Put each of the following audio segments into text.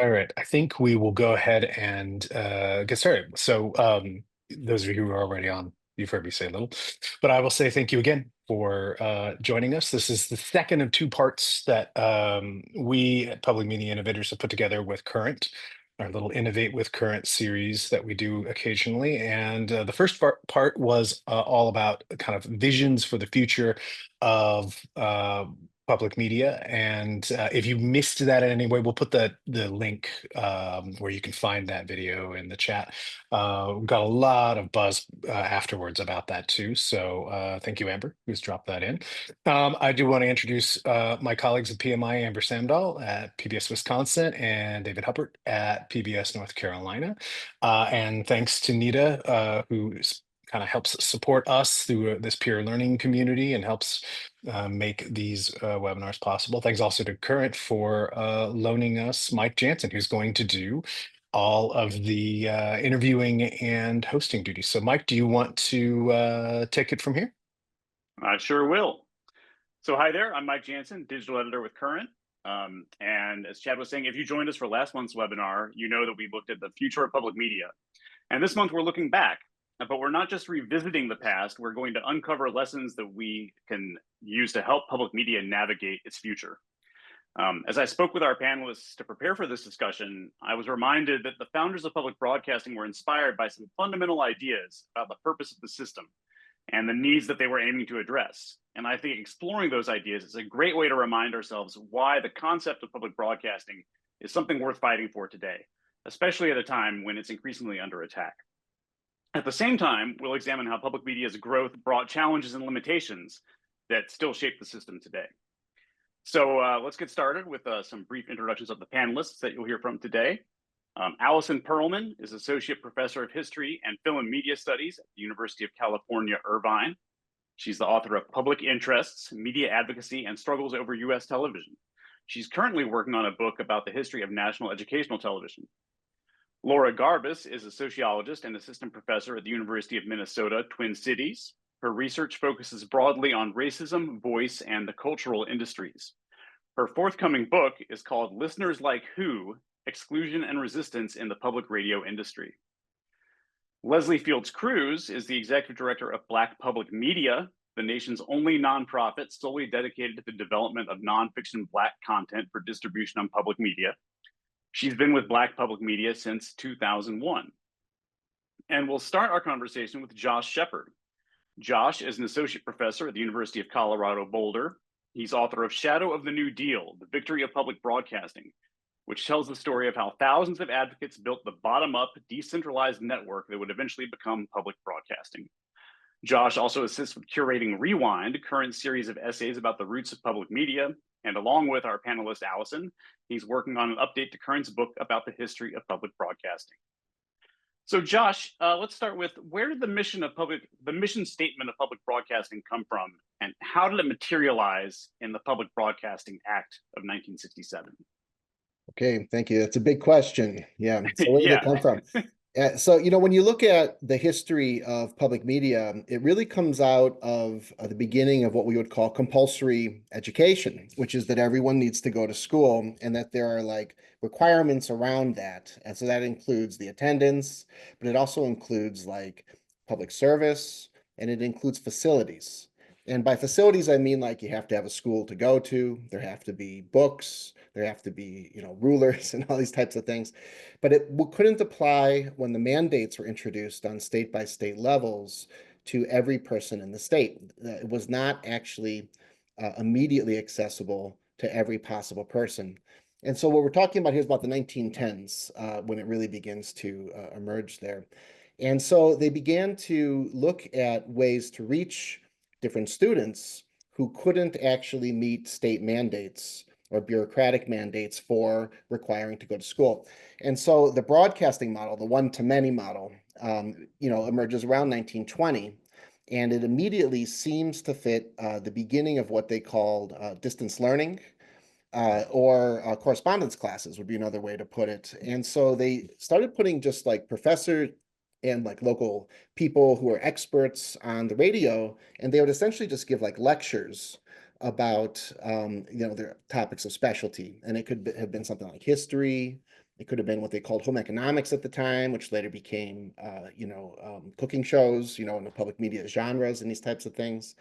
All right, I think we will go ahead and get started. So, those of you who are already on, you've heard me say a little, but I will say thank you again for joining us. This is the second of two parts that we at Public Media Innovators have put together with Current, our little Innovate with Current series that we do occasionally. And the first part was all about kind of visions for the future of public media. And if you missed that in any way, we'll put the link where you can find that video in the chat. We got a lot of buzz afterwards about that too. So thank you, Amber, who's dropped that in. I do want to introduce my colleagues at PMI, Amber Samdahl at PBS Wisconsin and David Huppert at PBS North Carolina. And thanks to Nita, who kind of helps support us through this peer learning community and helps make these webinars possible. Thanks also to Current for loaning us Mike Janssen, who's going to do all of the interviewing and hosting duties. So Mike, do you want to take it from here? I sure will. So hi there, I'm Mike Janssen, digital editor with Current. And as Chad was saying, if you joined us for last month's webinar, you know that we looked at the future of public media. And this month we're looking back, but we're not just revisiting the past, we're going to uncover lessons that we can use to help public media navigate its future. As I spoke with our panelists to prepare for this discussion, I was reminded that the founders of public broadcasting were inspired by some fundamental ideas about the purpose of the system and the needs that they were aiming to address. And I think exploring those ideas is a great way to remind ourselves why the concept of public broadcasting is something worth fighting for today, especially at a time when it's increasingly under attack. At the same time, we'll examine how public media's growth brought challenges and limitations that still shape the system today. So let's get started with some brief introductions of the panelists that you'll hear from today. Allison Perlman is Associate Professor of History and Film and Media Studies at the University of California, Irvine. She's the author of Public Interests, Media Advocacy, and Struggles Over U.S. Television. She's currently working on a book about the history of national educational television. Laura Garbes is a sociologist and assistant professor at the University of Minnesota, Twin Cities. Her research focuses broadly on racism, voice, and the cultural industries. Her forthcoming book is called Listeners Like Who? Exclusion and Resistance in the Public Radio Industry. Leslie Fields-Cruz is the executive director of Black Public Media, the nation's only nonprofit solely dedicated to the development of nonfiction Black content for distribution on public media. She's been with Black Public Media since 2001. And we'll start our conversation with Josh Shepperd. Josh is an associate professor at the University of Colorado Boulder. He's author of Shadow of the New Deal, The Victory of Public Broadcasting, which tells the story of how thousands of advocates built the bottom-up, decentralized network that would eventually become public broadcasting. Josh also assists with curating Rewind, Current series of essays about the roots of public media, and along with our panelist Allison, he's working on an update to Current's book about the history of public broadcasting. So Josh, let's start with, where did the mission statement of public broadcasting come from, and how did it materialize in the Public Broadcasting Act of 1967? Okay, thank you. That's a big question. Yeah. So where did it Yeah. come from? So, when you look at the history of public media, it really comes out of the beginning of what we would call compulsory education, which is that everyone needs to go to school and that there are like requirements around that. And so that includes the attendance, but it also includes like public service and it includes facilities. And by facilities, I mean like you have to have a school to go to, there have to be books, there have to be, rulers and all these types of things. But it couldn't apply when the mandates were introduced on state by state levels to every person in the state. It was not actually immediately accessible to every possible person. And so what we're talking about here is about the 1910s when it really begins to emerge there. And so they began to look at ways to reach different students who couldn't actually meet state mandates or bureaucratic mandates for requiring to go to school. And so the broadcasting model, the one-to-many model, emerges around 1920, and it immediately seems to fit the beginning of what they called distance learning, or correspondence classes would be another way to put it. And so they started putting just like professors and like local people who are experts on the radio, and they would essentially just give like lectures about their topics of specialty. And it could have been something like history, It could have been what they called home economics at the time, which later became, cooking shows, in the public media genres and these types of things.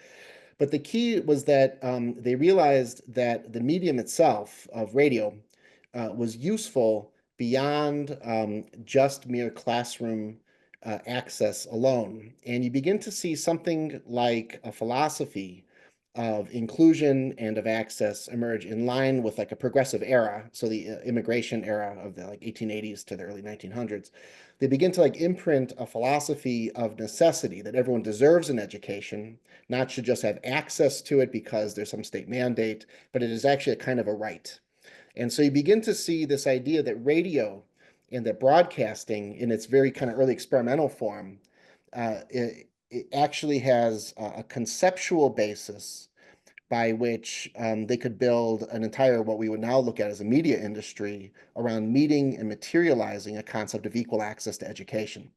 But the key was that they realized that the medium itself of radio was useful beyond just mere classroom access alone. And you begin to see something like a philosophy of inclusion and of access emerge in line with like a progressive era. So the immigration era of the like 1880s to the early 1900s, they begin to like imprint a philosophy of necessity that everyone deserves an education, not should just have access to it because there's some state mandate, but it is actually a kind of a right. And so you begin to see this idea that radio and that broadcasting in its very kind of early experimental form, it actually has a conceptual basis by which they could build an entire, what we would now look at as a media industry around meeting and materializing a concept of equal access to education.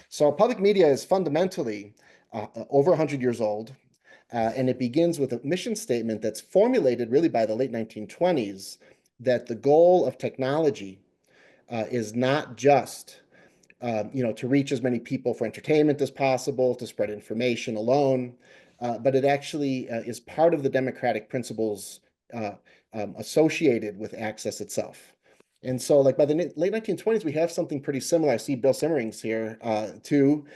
So public media is fundamentally over 100 years old, and it begins with a mission statement that's formulated really by the late 1920s, that the goal of technology is not just to reach as many people for entertainment as possible, to spread information alone, but it actually is part of the democratic principles associated with access itself. And so like by the late 1920s, we have something pretty similar. I see Bill Simmering's here to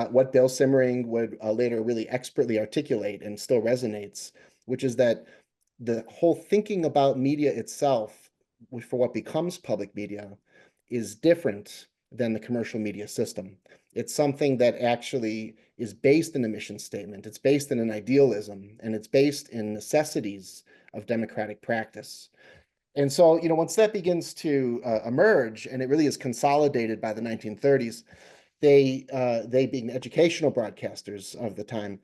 what Bill Simmering would later really expertly articulate and still resonates, which is that the whole thinking about media itself for what becomes public media is different than the commercial media system. It's something that actually is based in a mission statement. It's based in an idealism, and it's based in necessities of democratic practice. And so, once that begins to emerge, and it really is consolidated by the 1930s, they being educational broadcasters of the time,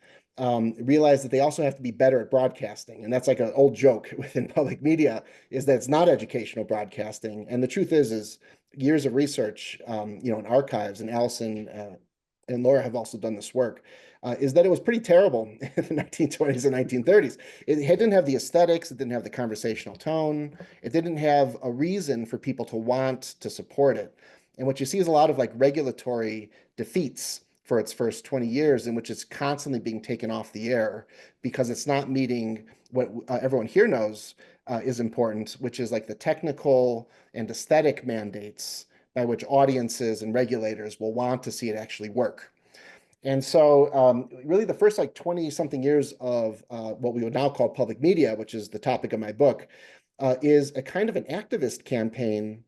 realize that they also have to be better at broadcasting. And that's like an old joke within public media, is that it's not educational broadcasting. And the truth is years of research, in archives, and Allison and Laura have also done this work, is that it was pretty terrible in the 1920s and 1930s. It didn't have the aesthetics, it didn't have the conversational tone, it didn't have a reason for people to want to support it. And what you see is a lot of like regulatory defeats for its first 20 years, in which it's constantly being taken off the air because it's not meeting what everyone here knows is important, which is like the technical and aesthetic mandates by which audiences and regulators will want to see it actually work. And so really the first like 20 something years of what we would now call public media, which is the topic of my book, is a kind of an activist campaign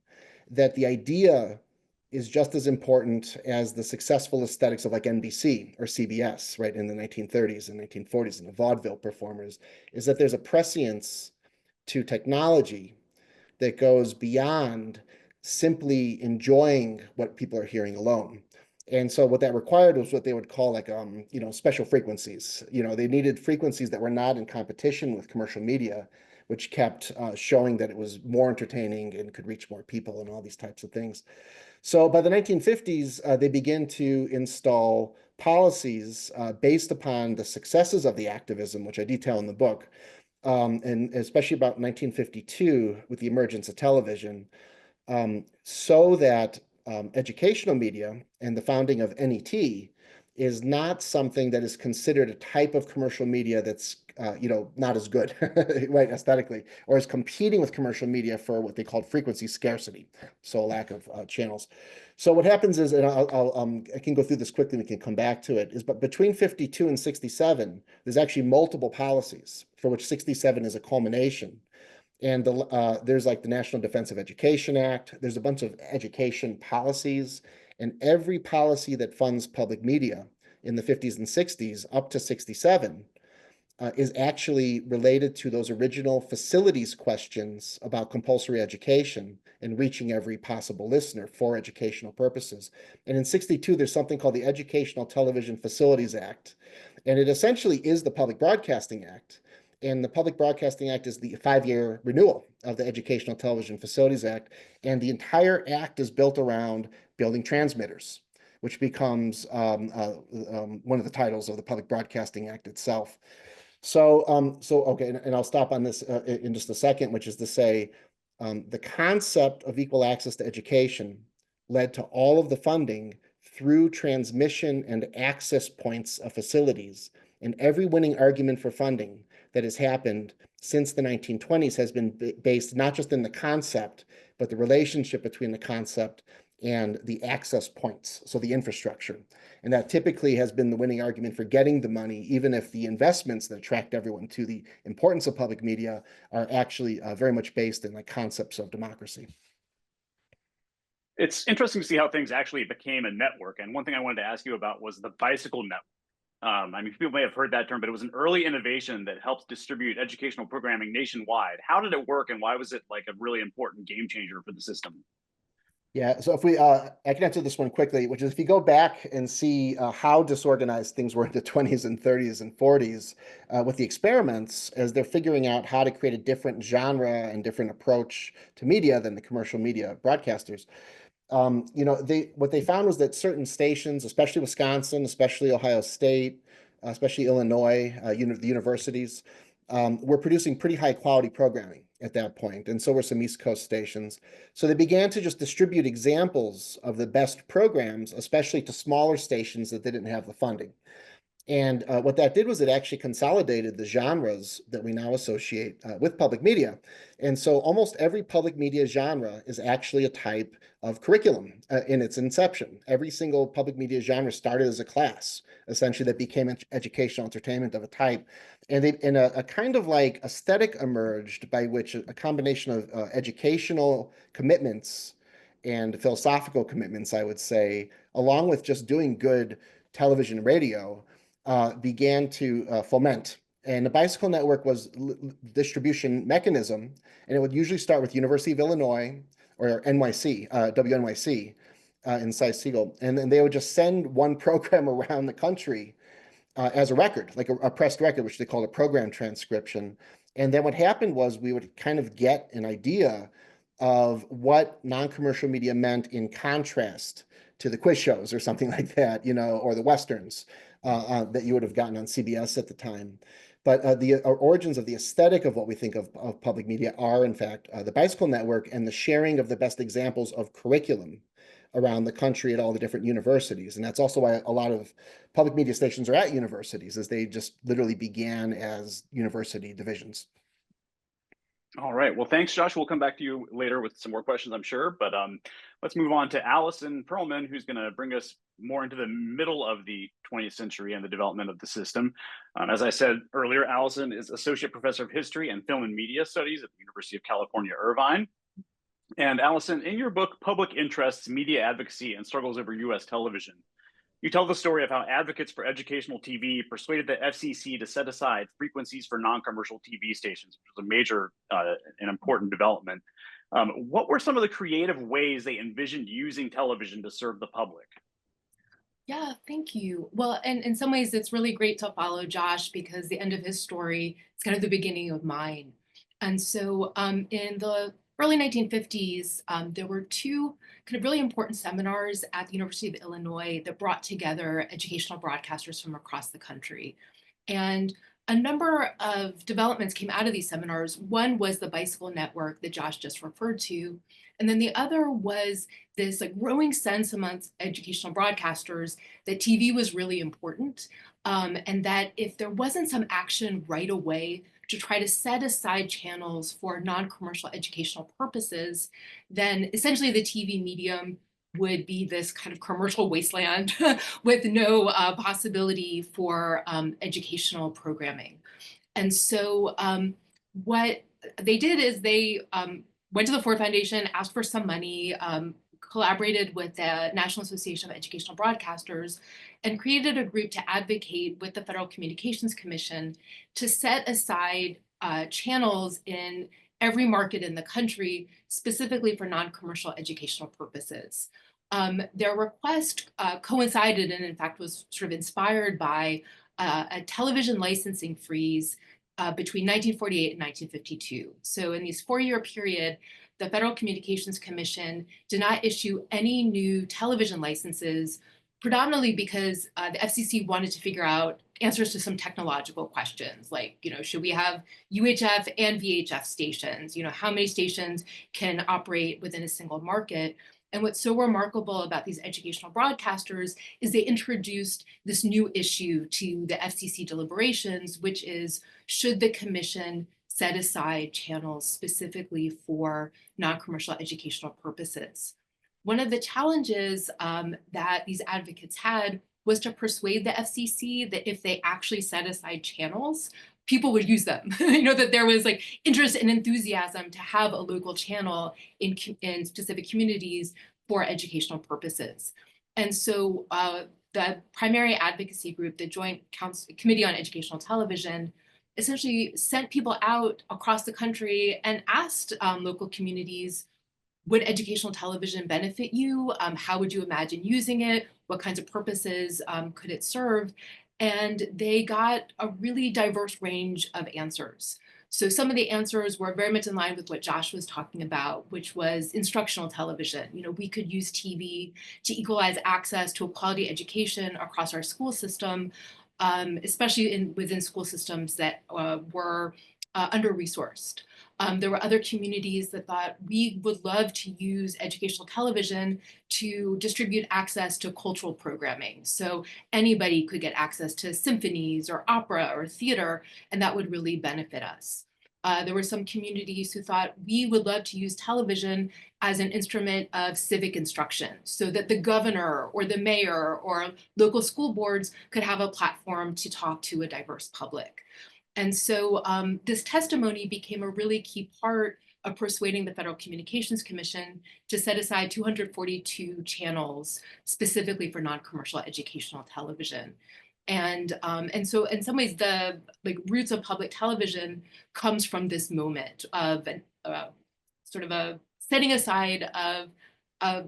that the idea is just as important as the successful aesthetics of like NBC or CBS, right, in the 1930s and 1940s, and the vaudeville performers, is that there's a prescience to technology that goes beyond simply enjoying what people are hearing alone. And so what that required was what they would call like, special frequencies. They needed frequencies that were not in competition with commercial media, which kept showing that it was more entertaining and could reach more people and all these types of things. So by the 1950s, they began to install policies based upon the successes of the activism, which I detail in the book, and especially about 1952 with the emergence of television, so that educational media and the founding of NET is not something that is considered a type of commercial media that's not as good, right, aesthetically, or is competing with commercial media for what they called frequency scarcity, so a lack of channels. So what happens is, and I can go through this quickly, we can come back to it, is but between 52 and 67, there's actually multiple policies for which 67 is a culmination. And there's like the National Defense of Education Act. There's a bunch of education policies, and every policy that funds public media in the 50s and 60s up to 67 is actually related to those original facilities questions about compulsory education and reaching every possible listener for educational purposes. And in 62, there's something called the Educational Television Facilities Act, and it essentially is the Public Broadcasting Act. And the Public Broadcasting Act is the 5-year renewal of the Educational Television Facilities Act. And the entire act is built around building transmitters, which becomes one of the titles of the Public Broadcasting Act itself. So okay, and I'll stop on this in just a second, which is to say, the concept of equal access to education led to all of the funding through transmission and access points of facilities. And every winning argument for funding that has happened since the 1920s has been based not just in the concept, but the relationship between the concept and the access points, so the infrastructure. And that typically has been the winning argument for getting the money, even if the investments that attract everyone to the importance of public media are actually very much based in the concepts of democracy. It's interesting to see how things actually became a network. And one thing I wanted to ask you about was the bicycle network. I mean, people may have heard that term, but it was an early innovation that helped distribute educational programming nationwide. How did it work, and why was it like a really important game changer for the system? Yeah, so if we, I can answer this one quickly, which is if you go back and see how disorganized things were in the 20s and 30s and 40s with the experiments, as they're figuring out how to create a different genre and different approach to media than the commercial media broadcasters. What they found was that certain stations, especially Wisconsin, especially Ohio State, especially Illinois, the universities, were producing pretty high quality programming at that point, and so were some East Coast stations. So they began to just distribute examples of the best programs, especially to smaller stations that didn't have the funding. And what that did was it actually consolidated the genres that we now associate with public media. And so almost every public media genre is actually a type of curriculum in its inception. Every single public media genre started as a class, essentially, that became educational entertainment of a type. And a kind of like aesthetic emerged by which a combination of educational commitments and philosophical commitments, I would say, along with just doing good television and radio, began to foment. And the bicycle network was distribution mechanism, and it would usually start with University of Illinois or NYC, WNYC in Siegel. And then they would just send one program around the country as a record, like a pressed record, which they called a program transcription. And then what happened was we would kind of get an idea of what non-commercial media meant in contrast to the quiz shows or something like that, or the Westerns that you would have gotten on CBS at the time. But the origins of the aesthetic of what we think of public media are, in fact, the bicycle network and the sharing of the best examples of curriculum around the country at all the different universities. And that's also why a lot of public media stations are at universities, as they just literally began as university divisions. All right. Well, thanks, Josh. We'll come back to you later with some more questions, I'm sure. But let's move on to Allison Perlman, who's going to bring us more into the middle of the 20th century and the development of the system. As I said earlier, Allison is Associate Professor of History and Film and Media Studies at the University of California, Irvine. And Allison, in your book, Public Interests, Media Advocacy, and Struggles Over U.S. Television, you tell the story of how advocates for educational TV persuaded the FCC to set aside frequencies for non-commercial TV stations, which was a major and important development. What were some of the creative ways they envisioned using television to serve the public? Yeah, thank you. Well, and in some ways, it's really great to follow Josh because the end of his story is kind of the beginning of mine. And so in the early 1950s, there were two kind of really important seminars at the University of Illinois that brought together educational broadcasters from across the country. And a number of developments came out of these seminars. One was the bicycle network that Josh just referred to. And then the other was this like growing sense amongst educational broadcasters that TV was really important, and that if there wasn't some action right away to try to set aside channels for non-commercial educational purposes, then essentially the TV medium would be this kind of commercial wasteland with no possibility for educational programming. And so what they did is they went to the Ford Foundation, asked for some money, collaborated with the National Association of Educational Broadcasters, and created a group to advocate with the Federal Communications Commission to set aside channels in every market in the country, specifically for non-commercial educational purposes. Their request coincided and in fact was sort of inspired by a television licensing freeze between 1948 and 1952. So in these 4-year period, the Federal Communications Commission did not issue any new television licenses, predominantly because the FCC wanted to figure out answers to some technological questions, like, should we have UHF and VHF stations? How many stations can operate within a single market? And what's so remarkable about these educational broadcasters is they introduced this new issue to the FCC deliberations, which is, should the commission set aside channels specifically for non-commercial educational purposes? One of the challenges that these advocates had was to persuade the FCC that if they actually set aside channels, people would use them. That there was like interest and enthusiasm to have a local channel in specific communities for educational purposes. And so the primary advocacy group, the Joint Committee on Educational Television, essentially sent people out across the country and asked local communities, would educational television benefit you? How would you imagine using it? What kinds of purposes could it serve? And they got a really diverse range of answers. So some of the answers were very much in line with what Josh was talking about, which was instructional television. We could use TV to equalize access to a quality education across our school system, especially within school systems that were under-resourced. There were other communities that thought we would love to use educational television to distribute access to cultural programming. So anybody could get access to symphonies or opera or theater, and that would really benefit us. There were some communities who thought we would love to use television as an instrument of civic instruction so that the governor or the mayor or local school boards could have a platform to talk to a diverse public. And so this testimony became a really key part of persuading the Federal Communications Commission to set aside 242 channels specifically for non-commercial educational television. And so in some ways, the roots of public television comes from this moment of sort of a setting aside of a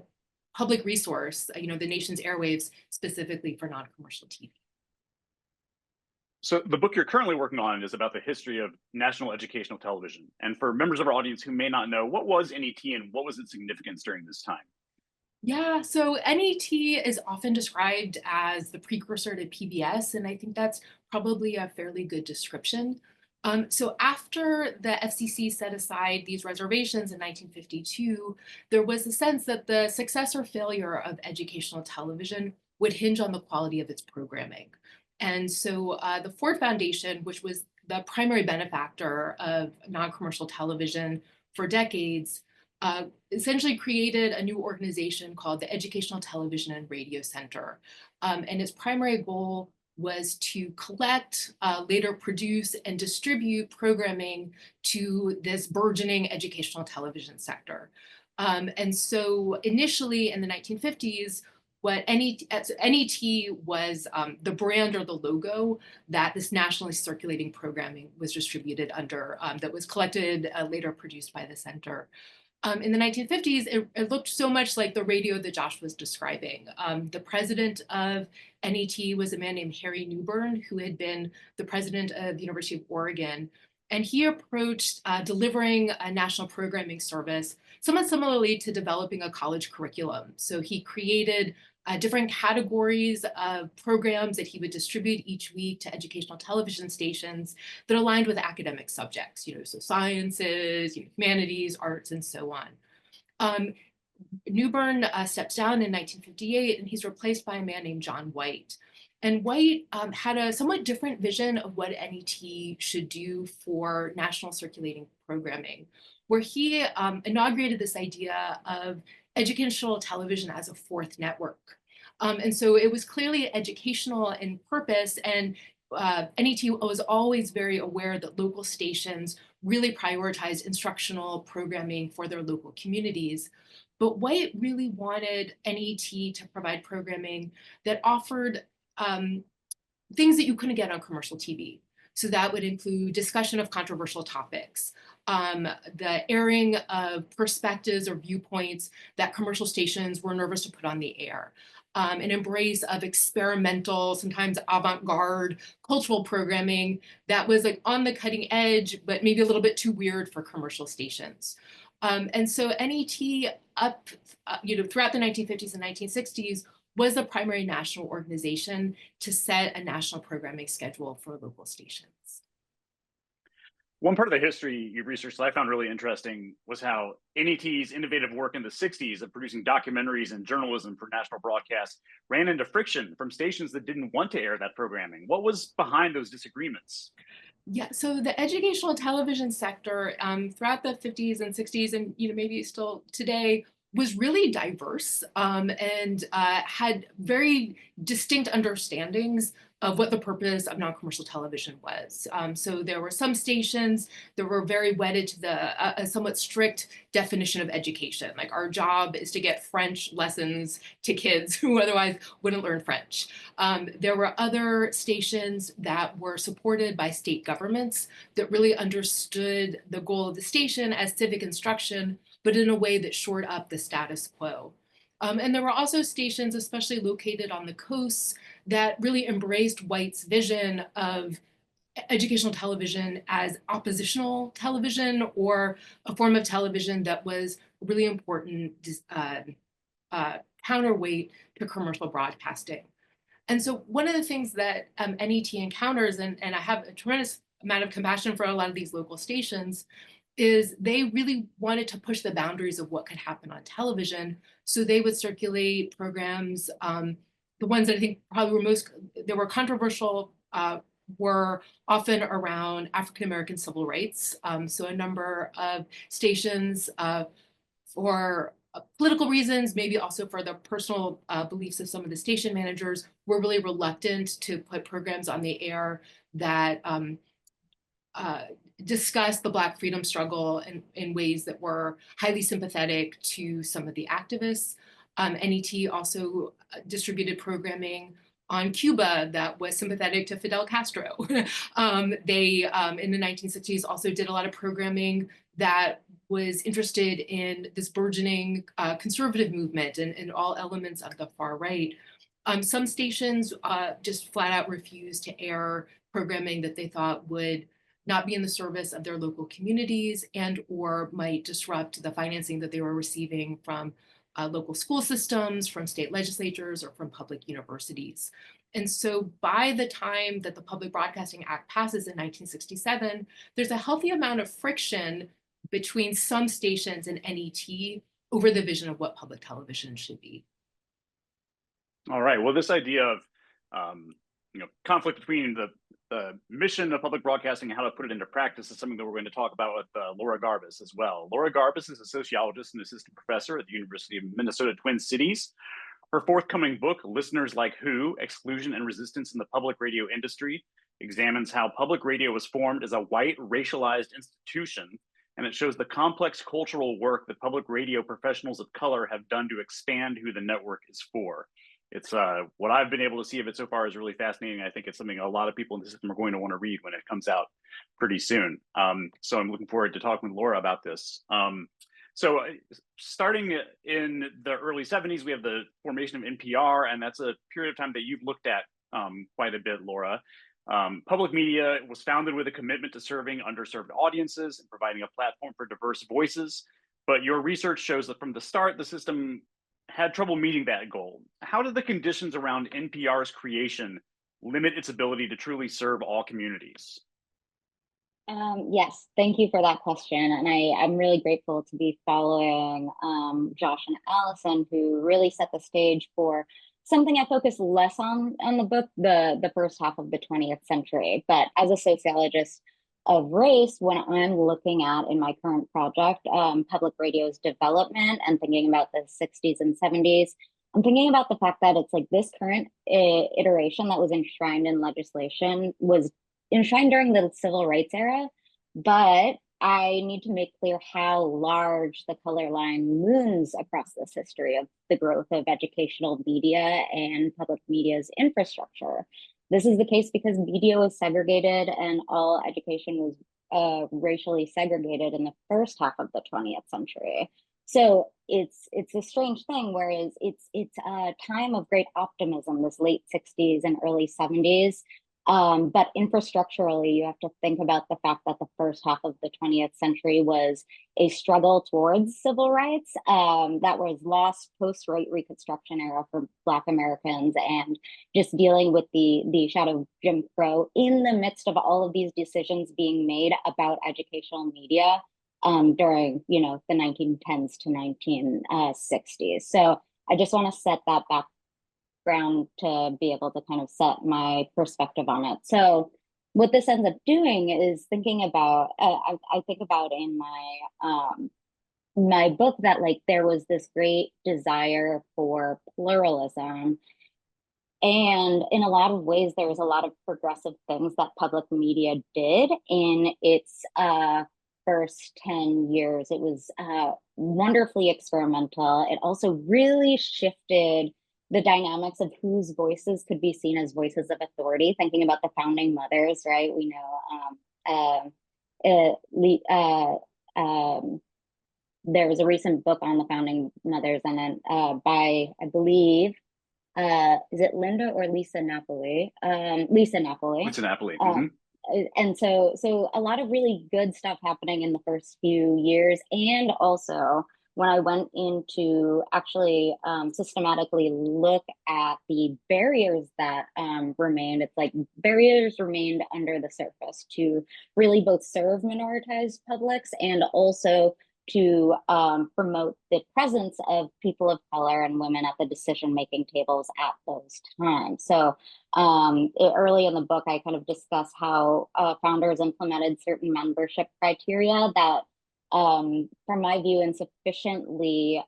public resource, the nation's airwaves, specifically for non-commercial TV. So the book you're currently working on is about the history of national educational television. And for members of our audience who may not know, what was NET and what was its significance during this time? Yeah, so NET is often described as the precursor to PBS, and I think that's probably a fairly good description. So after the FCC set aside these reservations in 1952, there was a sense that the success or failure of educational television would hinge on the quality of its programming. And so the Ford Foundation, which was the primary benefactor of non-commercial television for decades, essentially created a new organization called the Educational Television and Radio Center. And its primary goal was to collect, later produce, and distribute programming to this burgeoning educational television sector. And so initially in the 1950s, what NET was the brand or the logo that this nationally circulating programming was distributed under, that was collected, later produced by the center. In the 1950s, it looked so much like the radio that Josh was describing. The president of NET was a man named Harry Newbern, who had been the president of the University of Oregon. And he approached delivering a national programming service somewhat similarly to developing a college curriculum. So he created different categories of programs that he would distribute each week to educational television stations that aligned with academic subjects, so sciences, humanities, arts, and so on. Newbern steps down in 1958, and he's replaced by a man named John White. And White had a somewhat different vision of what NET should do for national circulating programming, where he inaugurated this idea of educational television as a fourth network. And so it was clearly educational in purpose, and NET was always very aware that local stations really prioritized instructional programming for their local communities. But White really wanted NET to provide programming that offered things that you couldn't get on commercial TV. So that would include discussion of controversial topics, the airing of perspectives or viewpoints that commercial stations were nervous to put on the air, an embrace of experimental, sometimes avant-garde cultural programming that was like on the cutting edge, but maybe a little bit too weird for commercial stations. And so NET throughout the 1950s and 1960s was the primary national organization to set a national programming schedule for local stations. One part of the history you researched that I found really interesting was how NET's innovative work in the 60s of producing documentaries and journalism for national broadcast ran into friction from stations that didn't want to air that programming. What was behind those disagreements? Yeah, so the educational television sector throughout the 50s and 60s, and maybe still today, was really diverse and had very distinct understandings of what the purpose of non-commercial television was. So there were some stations that were very wedded to a somewhat strict definition of education. Like, our job is to get French lessons to kids who otherwise wouldn't learn French. There were other stations that were supported by state governments that really understood the goal of the station as civic instruction, but in a way that shored up the status quo. And there were also stations, especially located on the coasts, that really embraced White's vision of educational television as oppositional television, or a form of television that was a really important counterweight to commercial broadcasting. And so one of the things that NET encounters, and I have a tremendous amount of compassion for a lot of these local stations, is they really wanted to push the boundaries of what could happen on television. So they would circulate programs. The ones that I think probably were controversial were often around African-American civil rights. So a number of stations for political reasons, maybe also for the personal beliefs of some of the station managers, were really reluctant to put programs on the air that discuss the Black freedom struggle in ways that were highly sympathetic to some of the activists. NET also distributed programming on Cuba that was sympathetic to Fidel Castro. They, in the 1960s, also did a lot of programming that was interested in this burgeoning conservative movement and all elements of the far right. Some stations just flat out refused to air programming that they thought would not be in the service of their local communities and or might disrupt the financing that they were receiving from local school systems, from state legislatures, or from public universities. And so by the time that the Public Broadcasting Act passes in 1967, there's a healthy amount of friction between some stations and NET over the vision of what public television should be. All right. Well, this idea of conflict between the mission of public broadcasting and how to put it into practice is something that we're going to talk about with Laura Garbes as well. Laura Garbes is a sociologist and assistant professor at the University of Minnesota Twin Cities. Her forthcoming book, Listeners Like Who: Exclusion and Resistance in the Public Radio Industry, examines how public radio was formed as a white, racialized institution, and it shows the complex cultural work that public radio professionals of color have done to expand who the network is for. It's what I've been able to see of it so far is really fascinating. I think it's something a lot of people in the system are going to want to read when it comes out pretty soon. So I'm looking forward to talking with Laura about this. So starting in the early 70s, we have the formation of NPR, and that's a period of time that you've looked at quite a bit, Laura. Public media was founded with a commitment to serving underserved audiences and providing a platform for diverse voices. But your research shows that from the start, the system had trouble meeting that goal. How did the conditions around NPR's creation limit its ability to truly serve all communities? Yes, thank you for that question. And I'm really grateful to be following Josh and Allison, who really set the stage for something I focus less on the book, the first half of the 20th century. But as a sociologist of race, when I'm looking at in my current project, public radio's development and thinking about the 60s and 70s, I'm thinking about the fact that it's like this current iteration that was enshrined in legislation was enshrined during the civil rights era, but I need to make clear how large the color line looms across this history of the growth of educational media and public media's infrastructure. This is the case because media was segregated and all education was racially segregated in the first half of the 20th century. So it's a strange thing, whereas it's a time of great optimism, this late 60s and early 70s, But infrastructurally, you have to think about the fact that the first half of the 20th century was a struggle towards civil rights that was lost post-Right Reconstruction era for Black Americans, and just dealing with the shadow of Jim Crow in the midst of all of these decisions being made about educational media during, you know, the 1910s to 1960s. So I just want to set that background to be able to kind of set my perspective on it. So what this ends up doing is thinking about, I think about in my book that like there was this great desire for pluralism. And in a lot of ways, there was a lot of progressive things that public media did in its first 10 years. It was wonderfully experimental. It also really shifted the dynamics of whose voices could be seen as voices of authority, thinking about the founding mothers, right? We know there was a recent book on the founding mothers, and then by, I believe, is it Linda or Lisa Napoli? Lisa Napoli. Lisa Napoli. Mm-hmm. And so a lot of really good stuff happening in the first few years. And also when I went into actually systematically look at the barriers that remained, it's like barriers remained under the surface to really both serve minoritized publics and also to promote the presence of people of color and women at the decision-making tables at those times. So early in the book, I kind of discuss how founders implemented certain membership criteria that, from my view, insufficiently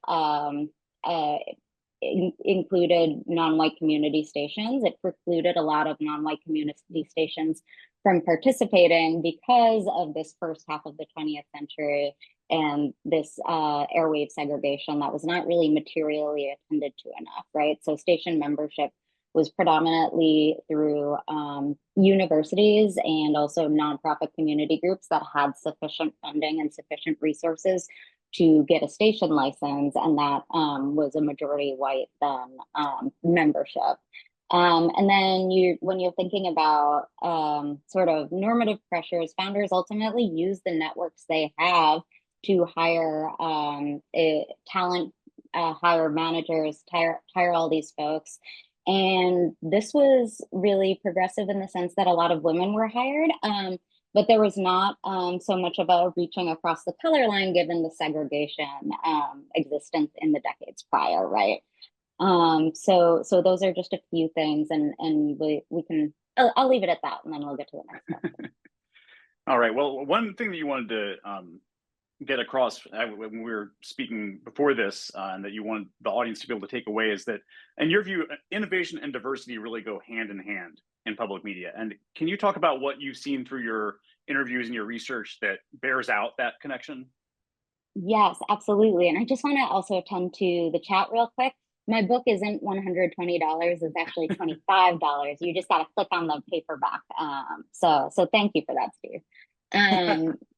included non-white community stations. It precluded a lot of non-white community stations from participating because of this first half of the 20th century and this airwave segregation that was not really materially attended to enough, right? So station membership was predominantly through universities and also nonprofit community groups that had sufficient funding and sufficient resources to get a station license, and that was a majority white then membership. And then when you're thinking about sort of normative pressures, founders ultimately use the networks they have to hire talent, hire managers, hire all these folks. And this was really progressive in the sense that a lot of women were hired, but there was not so much of a reaching across the color line given the segregation existence in the decades prior, right? So those are just a few things, and we can, I'll leave it at that, and then we'll get to the next question. All right. Well, one thing that you wanted to get across when we were speaking before this, and that you want the audience to be able to take away, is that, in your view, innovation and diversity really go hand in hand in public media. And can you talk about what you've seen through your interviews and your research that bears out that connection? Yes, absolutely. And I just want to also attend to the chat real quick. My book isn't $120, it's actually $25. You just got to click on the paperback. So thank you for that, Steve.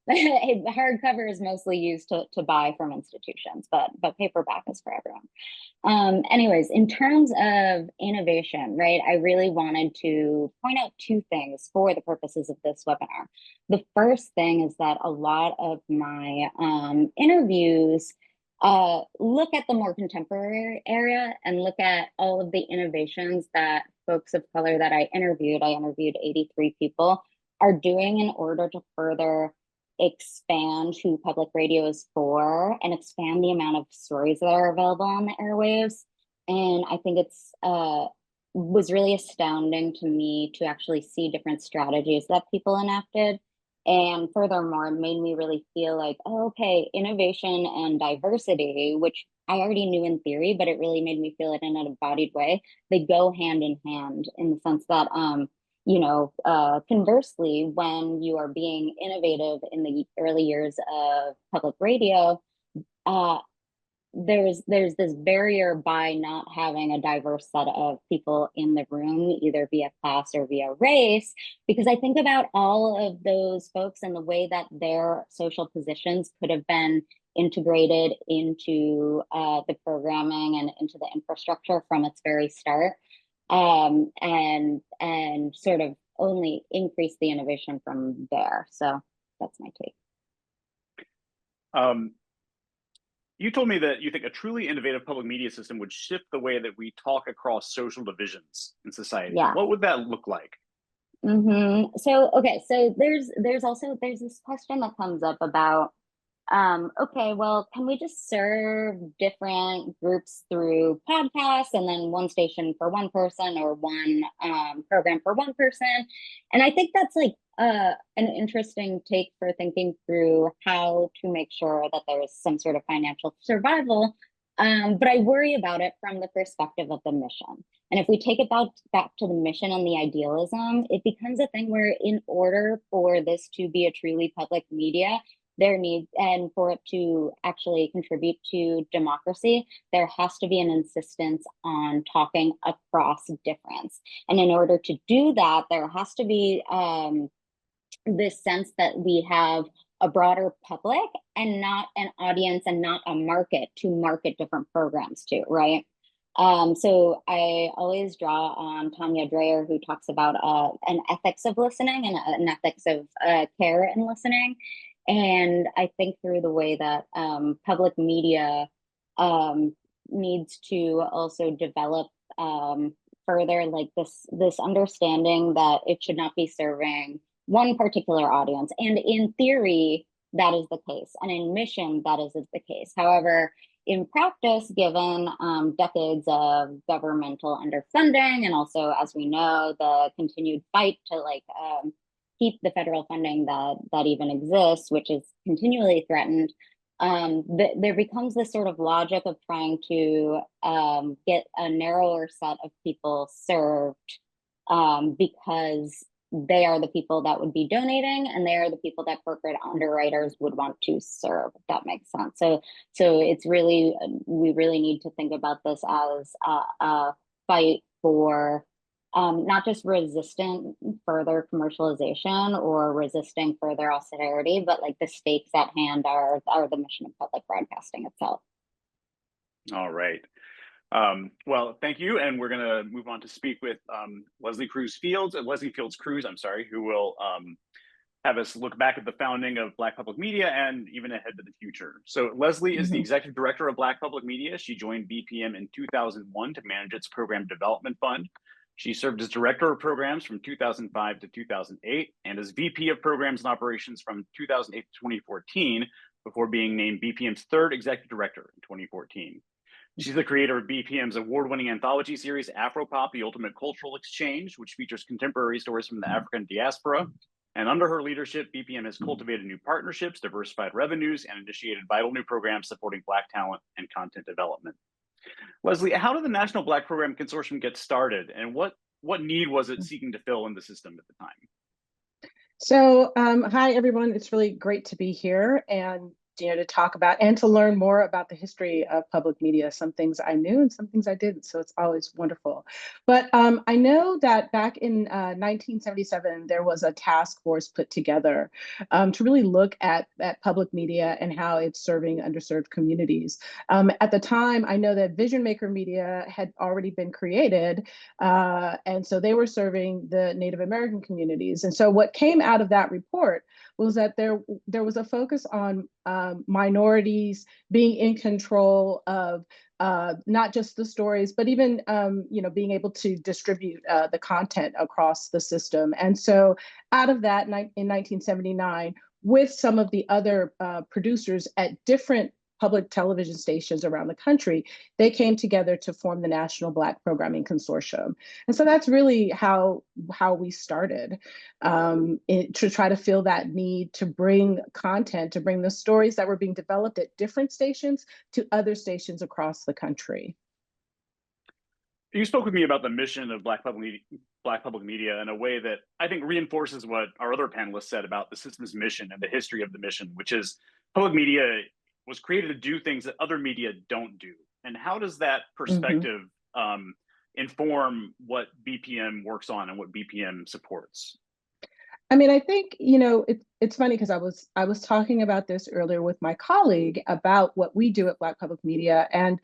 Hardcover is mostly used to buy from institutions, but paperback is for everyone. Anyways, in terms of innovation, right, I really wanted to point out two things for the purposes of this webinar. The first thing is that a lot of my interviews look at the more contemporary area and look at all of the innovations that folks of color that I interviewed 83 people, are doing in order to further expand who public radio is for and expand the amount of stories that are available on the airwaves. And I think it's was really astounding to me to actually see different strategies that people enacted. And furthermore, it made me really feel like, oh, okay, innovation and diversity, which I already knew in theory, but it really made me feel it in an embodied way. They go hand in hand in the sense that, conversely, when you are being innovative in the early years of public radio, there's this barrier by not having a diverse set of people in the room, either via class or via race, because I think about all of those folks and the way that their social positions could have been integrated into the programming and into the infrastructure from its very start. And sort of only increase the innovation from there. So that's my take. You told me that you think a truly innovative public media system would shift the way that we talk across social divisions in society. Yeah. What would that look like? So, okay, so there's this question that comes up about, okay, well, can we just serve different groups through podcasts and then one station for one person or one program for one person? And I think that's like an interesting take for thinking through how to make sure that there is some sort of financial survival. But I worry about it from the perspective of the mission. And if we take it back to the mission and the idealism, it becomes a thing where in order for this to be a truly public media, there needs, and for it to actually contribute to democracy, there has to be an insistence on talking across difference. And in order to do that, there has to be this sense that we have a broader public and not an audience and not a market to market different programs to, right? So I always draw on Tanya Dreyer, who talks about an ethics of listening and an ethics of care in listening. And I think through the way that public media needs to also develop further, like this understanding that it should not be serving one particular audience. And in theory, that is the case. And in mission, that is the case. However, in practice, given decades of governmental underfunding, and also, as we know, the continued fight to keep the federal funding that even exists, which is continually threatened, there becomes this sort of logic of trying to get a narrower set of people served because they are the people that would be donating and they are the people that corporate underwriters would want to serve, if that makes sense. So it's really, we really need to think about this as a fight for not just resisting further commercialization or resisting further austerity, but like the stakes at hand are the mission of public broadcasting itself. All right. Well, thank you. And we're going to move on to speak with Leslie Fields-Cruz, I'm sorry, who will have us look back at the founding of Black Public Media and even ahead to the future. So Leslie is the executive director of Black Public Media. She joined BPM in 2001 to manage its program development fund. She served as director of programs from 2005 to 2008 and as VP of programs and operations from 2008 to 2014 before being named BPM's third executive director in 2014. She's the creator of BPM's award-winning anthology series, Afropop, The Ultimate Cultural Exchange, which features contemporary stories from the African diaspora. And under her leadership, BPM has cultivated new partnerships, diversified revenues, and initiated vital new programs supporting Black talent and content development. Leslie, how did the National Black Program Consortium get started, and what need was it seeking to fill in the system at the time? So, hi, everyone. It's really great to be here and to talk about and to learn more about the history of public media. Some things I knew and some things I didn't, so it's always wonderful. But I know that back in 1977, there was a task force put together to really look at public media and how it's serving underserved communities. At the time, I know that Vision Maker Media had already been created, and so they were serving the Native American communities. And so what came out of that report was that there was a focus on minorities being in control of not just the stories, but even being able to distribute the content across the system. And so out of that, in 1979, with some of the other producers at different public television stations around the country, they came together to form the National Black Programming Consortium. And so that's really how we started, to try to fill that need to bring content, to bring the stories that were being developed at different stations to other stations across the country. You spoke with me about the mission of Black Public Media in a way that I think reinforces what our other panelists said about the system's mission and the history of the mission, which is public media was created to do things that other media don't do. And how does that perspective inform what BPM works on and what BPM supports? I mean, I think, it's funny because I was talking about this earlier with my colleague about what we do at Black Public Media, and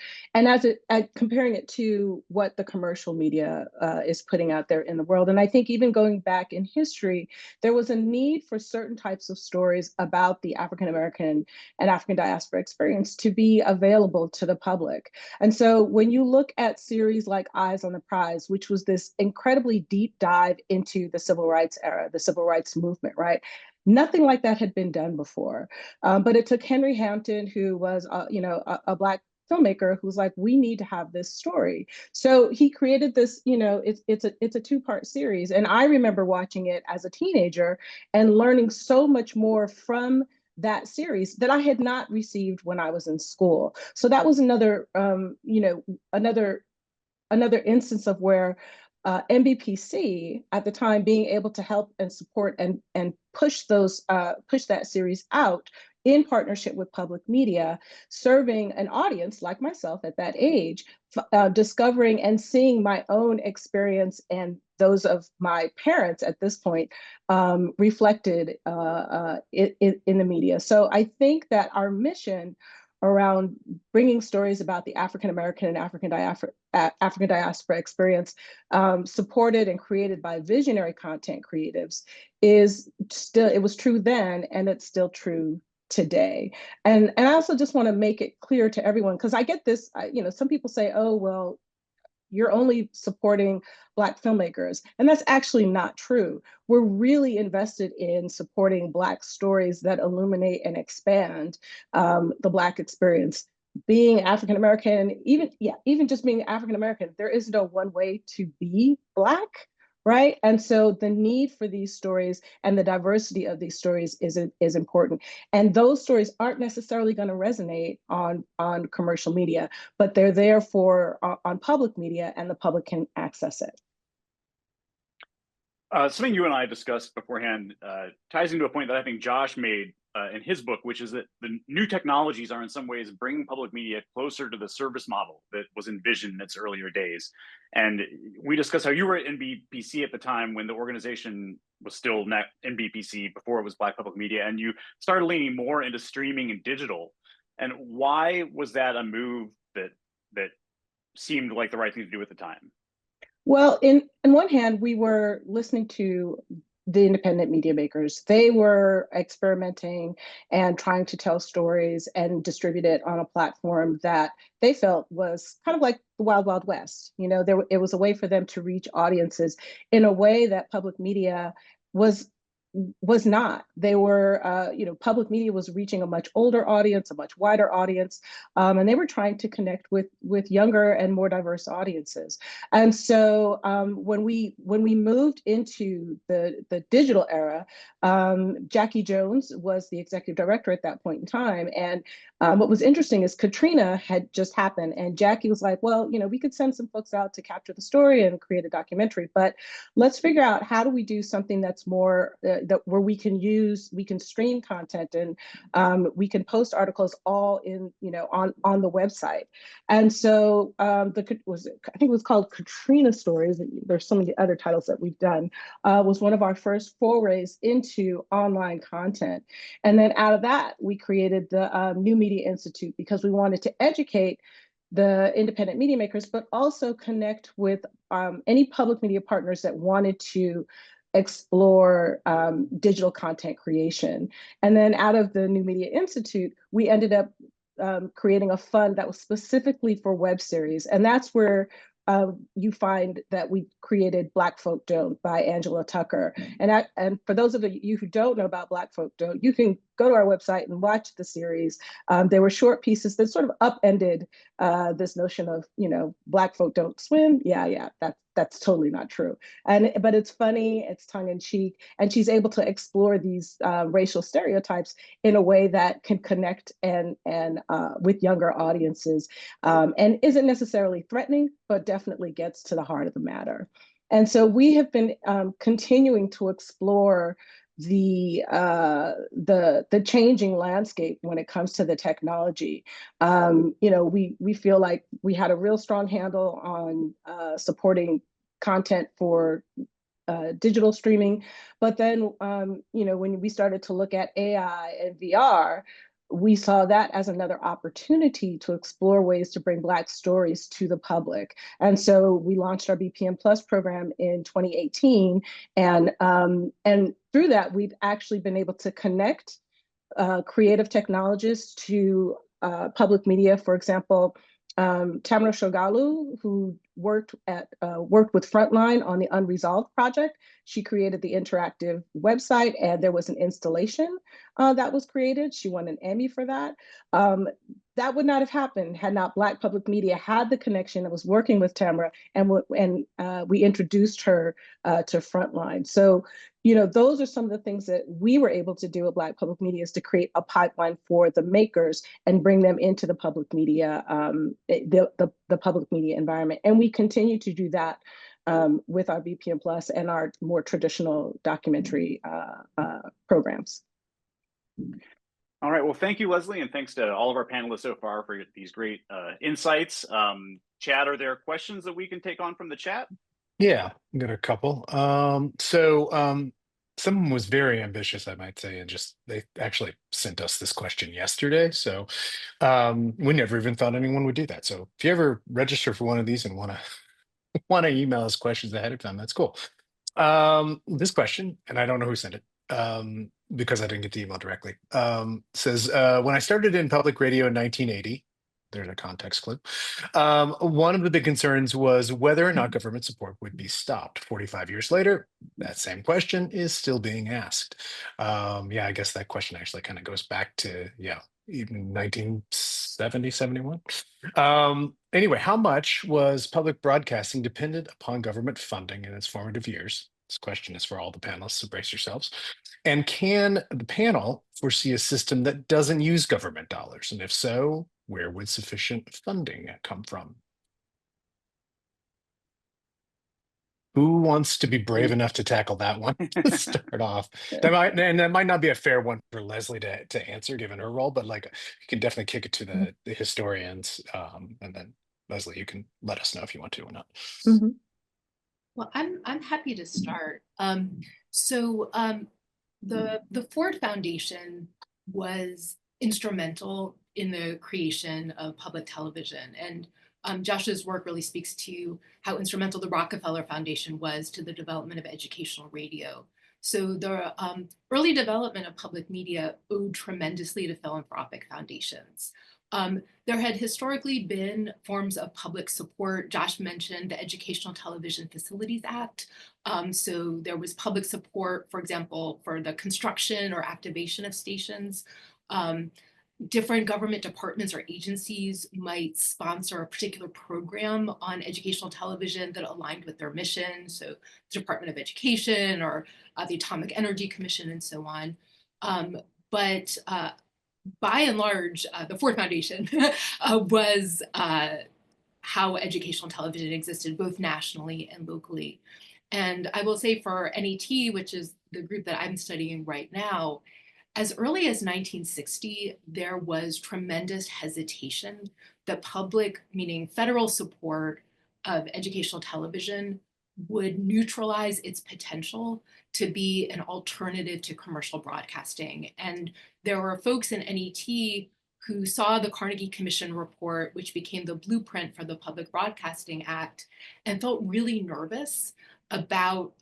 comparing it to what the commercial media is putting out there in the world. And I think even going back in history, there was a need for certain types of stories about the African American and African diaspora experience to be available to the public. And so when you look at series like Eyes on the Prize, which was this incredibly deep dive into the civil rights era, the civil rights movement, right? Nothing like that had been done before. But it took Henry Hampton, who was, a Black filmmaker, who was like, we need to have this story. So he created this, it's a two-part series. And I remember watching it as a teenager and learning so much more from that series that I had not received when I was in school. So that was another, another instance of where NBPC at the time being able to help and support and push that series out in partnership with public media, serving an audience like myself at that age, discovering and seeing my own experience and those of my parents at this point reflected in the media. So I think that our mission around bringing stories about the African American and African diaspora experience, supported and created by visionary content creatives, it was true then, and it's still true today. And I also just want to make it clear to everyone, because I get this, some people say, oh, well, you're only supporting Black filmmakers. And that's actually not true. We're really invested in supporting Black stories that illuminate and expand the Black experience. Being African American, even just being African American, there is no one way to be Black, right? And so the need for these stories and the diversity of these stories is important. And those stories aren't necessarily going to resonate on commercial media, but they're there on public media, and the public can access it. Something you and I discussed beforehand ties into a point that I think Josh made in his book, which is that the new technologies are in some ways bringing public media closer to the service model that was envisioned in its earlier days. And we discussed how you were at NBPC at the time when the organization was still NBPC, before it was Black Public Media, and you started leaning more into streaming and digital. And why was that a move that seemed like the right thing to do at the time? Well, in one hand, we were listening to the independent media makers. They were experimenting and trying to tell stories and distribute it on a platform that they felt was kind of like the Wild Wild West. It was a way for them to reach audiences in a way that public media was not. They were, public media was reaching a much older audience, a much wider audience, and they were trying to connect with younger and more diverse audiences. And so when we moved into the digital era, Jackie Jones was the executive director at that point in time. And what was interesting is Katrina had just happened, and Jackie was like, well, we could send some folks out to capture the story and create a documentary, but let's figure out how do we do something that's more where we can stream content, and we can post articles all in on the website. And so I think it was called Katrina Stories. There's so many other titles that we've done. Was one of our first forays into online content, and then out of that we created the New Media Institute, because we wanted to educate the independent media makers, but also connect with any public media partners that wanted to explore digital content creation. And then out of the New Media Institute, we ended up creating a fund that was specifically for web series. And that's where you find that we created Black Folk Don't by Angela Tucker. And for those of you who don't know about Black Folk Don't, you can go to our website and watch the series. They were short pieces that sort of upended this notion of, Black folk don't swim. Yeah, that's totally not true. But it's funny, it's tongue in cheek, and she's able to explore these racial stereotypes in a way that can connect and with younger audiences, and isn't necessarily threatening, but definitely gets to the heart of the matter. And so we have been continuing to explore the changing landscape when it comes to the technology. We feel like we had a real strong handle on supporting content for digital streaming. But then, you know, when we started to look at AI and VR, we saw that as another opportunity to explore ways to bring Black stories to the public. And so we launched our BPM Plus program in 2018. And through that, we've actually been able to connect creative technologists to public media. For example, Tamara Shogalu, who worked with Frontline on the Unresolved project. She created the interactive website, and there was an installation that was created. She won an Emmy for that. That would not have happened had not Black public media had the connection and was working with Tamara, and we introduced her to Frontline. So, you know, those are some of the things that we were able to do at Black public media, is to create a pipeline for the makers and bring them into the public media, the public media environment. And we continue to do that with our BPM Plus and our more traditional documentary programs. All right, well, thank you, Leslie, and thanks to all of our panelists so far for these great insights. Chad, are there questions that we can take on from the chat? Yeah, I got a couple. Someone was very ambitious, I might say, and they actually sent us this question yesterday. So we never even thought anyone would do that. So if you ever register for one of these and want to email us questions ahead of time, that's cool. This question, and I don't know who sent it, because I didn't get the email directly, says, when I started in public radio in 1980, there's a context clue. One of the big concerns was whether or not government support would be stopped. 45 years later, that same question is still being asked. Yeah, I guess that question actually kind of goes back to, even 1970, 71. Anyway, how much was public broadcasting dependent upon government funding in its formative years? This question is for all the panelists, so brace yourselves. And can the panel foresee a system that doesn't use government dollars? And if so, where would sufficient funding come from? Who wants to be brave enough to tackle that one to start off? That might not be a fair one for Leslie to answer, given her role, but like you can definitely kick it to the historians, and then Leslie, you can let us know if you want to or not. Mm-hmm. Well, I'm happy to start. The Ford Foundation was instrumental in the creation of public television, and Josh's work really speaks to how instrumental the Rockefeller Foundation was to the development of educational radio. So the early development of public media owed tremendously to philanthropic foundations. There had historically been forms of public support. Josh mentioned the Educational Television Facilities Act. So there was public support, for example, for the construction or activation of stations. Different government departments or agencies might sponsor a particular program on educational television that aligned with their mission. So the Department of Education or the Atomic Energy Commission and so on. But by and large, the Ford Foundation was how educational television existed both nationally and locally. And I will say for NET, which is the group that I'm studying right now, as early as 1960, there was tremendous hesitation that public, meaning federal support of educational television, would neutralize its potential to be an alternative to commercial broadcasting. And there were folks in NET who saw the Carnegie Commission report, which became the blueprint for the Public Broadcasting Act, and felt really nervous about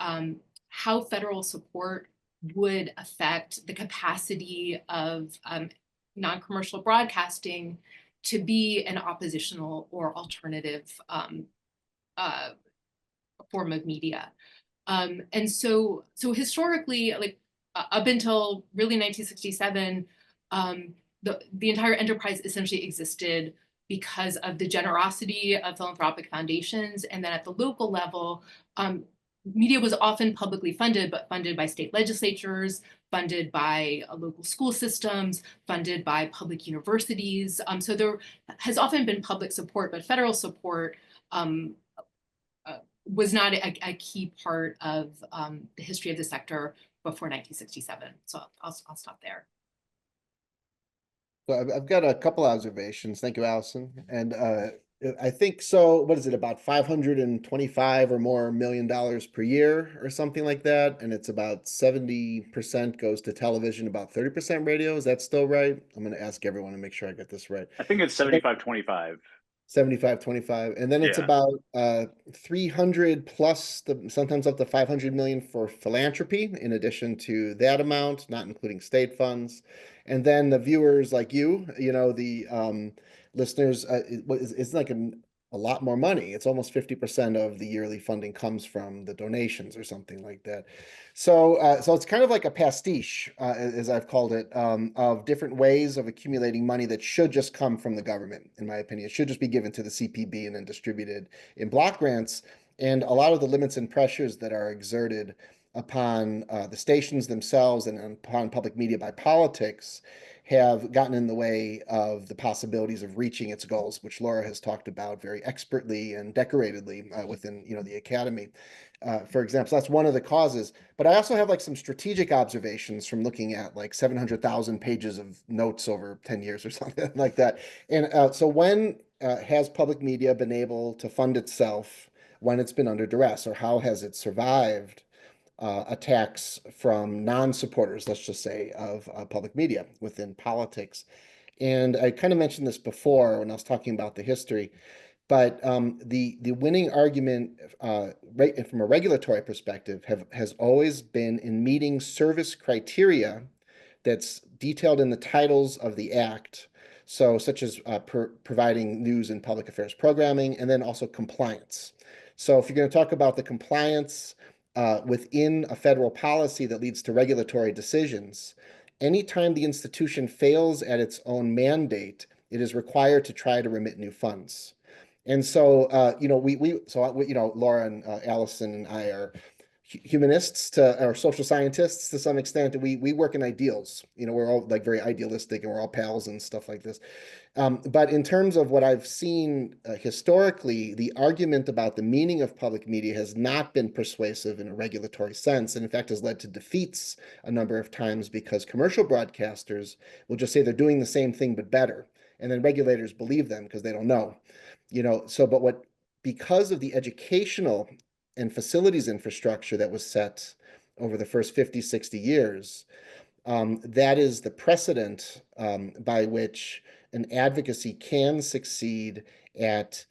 how federal support would affect the capacity of non-commercial broadcasting to be an oppositional or alternative form of media. And so historically, like up until really 1967, the entire enterprise essentially existed because of the generosity of philanthropic foundations. And then at the local level, media was often publicly funded, but funded by state legislatures, funded by local school systems, funded by public universities. So there has often been public support, but federal support was not a key part of the history of the sector before 1967. So I'll stop there. So I've got a couple observations. Thank you, Allison. And I think so. What is it, about 525 or more million dollars per year or something like that? And it's about 70% goes to television, about 30% radio. Is that still right? I'm going to ask everyone to make sure I get this right. I think it's 75-25. 75, 25. And then it's Yeah. about 300 plus sometimes up to 500 million for philanthropy, in addition to that amount, not including state funds. And then the viewers like you know, the listeners, it's like a lot more money. It's almost 50% of the yearly funding comes from the donations or something like that. So it's kind of like a pastiche, as I've called it, of different ways of accumulating money that should just come from the government, in my opinion. It should just be given to the CPB and then distributed in block grants. And a lot of the limits and pressures that are exerted upon the stations themselves and upon public media by politics have gotten in the way of the possibilities of reaching its goals, which Laura has talked about very expertly and decoratedly within, you know, the academy. For example, so that's one of the causes. But I also have like some strategic observations from looking at like 700,000 pages of notes over 10 years or something like that. And so when has public media been able to fund itself when it's been under duress, or how has it survived attacks from non-supporters, let's just say, of public media within politics? And I kind of mentioned this before when I was talking about the history, but the winning argument right from a regulatory perspective has always been in meeting service criteria that's detailed in the titles of the act. So such as providing news and public affairs programming, and then also compliance. So if you're going to talk about the compliance within a federal policy that leads to regulatory decisions, anytime the institution fails at its own mandate, it is required to try to remit new funds. And so, you know, you know, Laura and Allison and I are humanists or social scientists to some extent. We work in ideals. You know, we're all like very idealistic and we're all pals and stuff like this. But in terms of what I've seen historically, the argument about the meaning of public media has not been persuasive in a regulatory sense, and in fact has led to defeats a number of times because commercial broadcasters will just say they're doing the same thing but better, and then regulators believe them because they don't know. You know, so but because of the educational and facilities infrastructure that was set over the first 50, 60 years, that is the precedent by which an advocacy can succeed at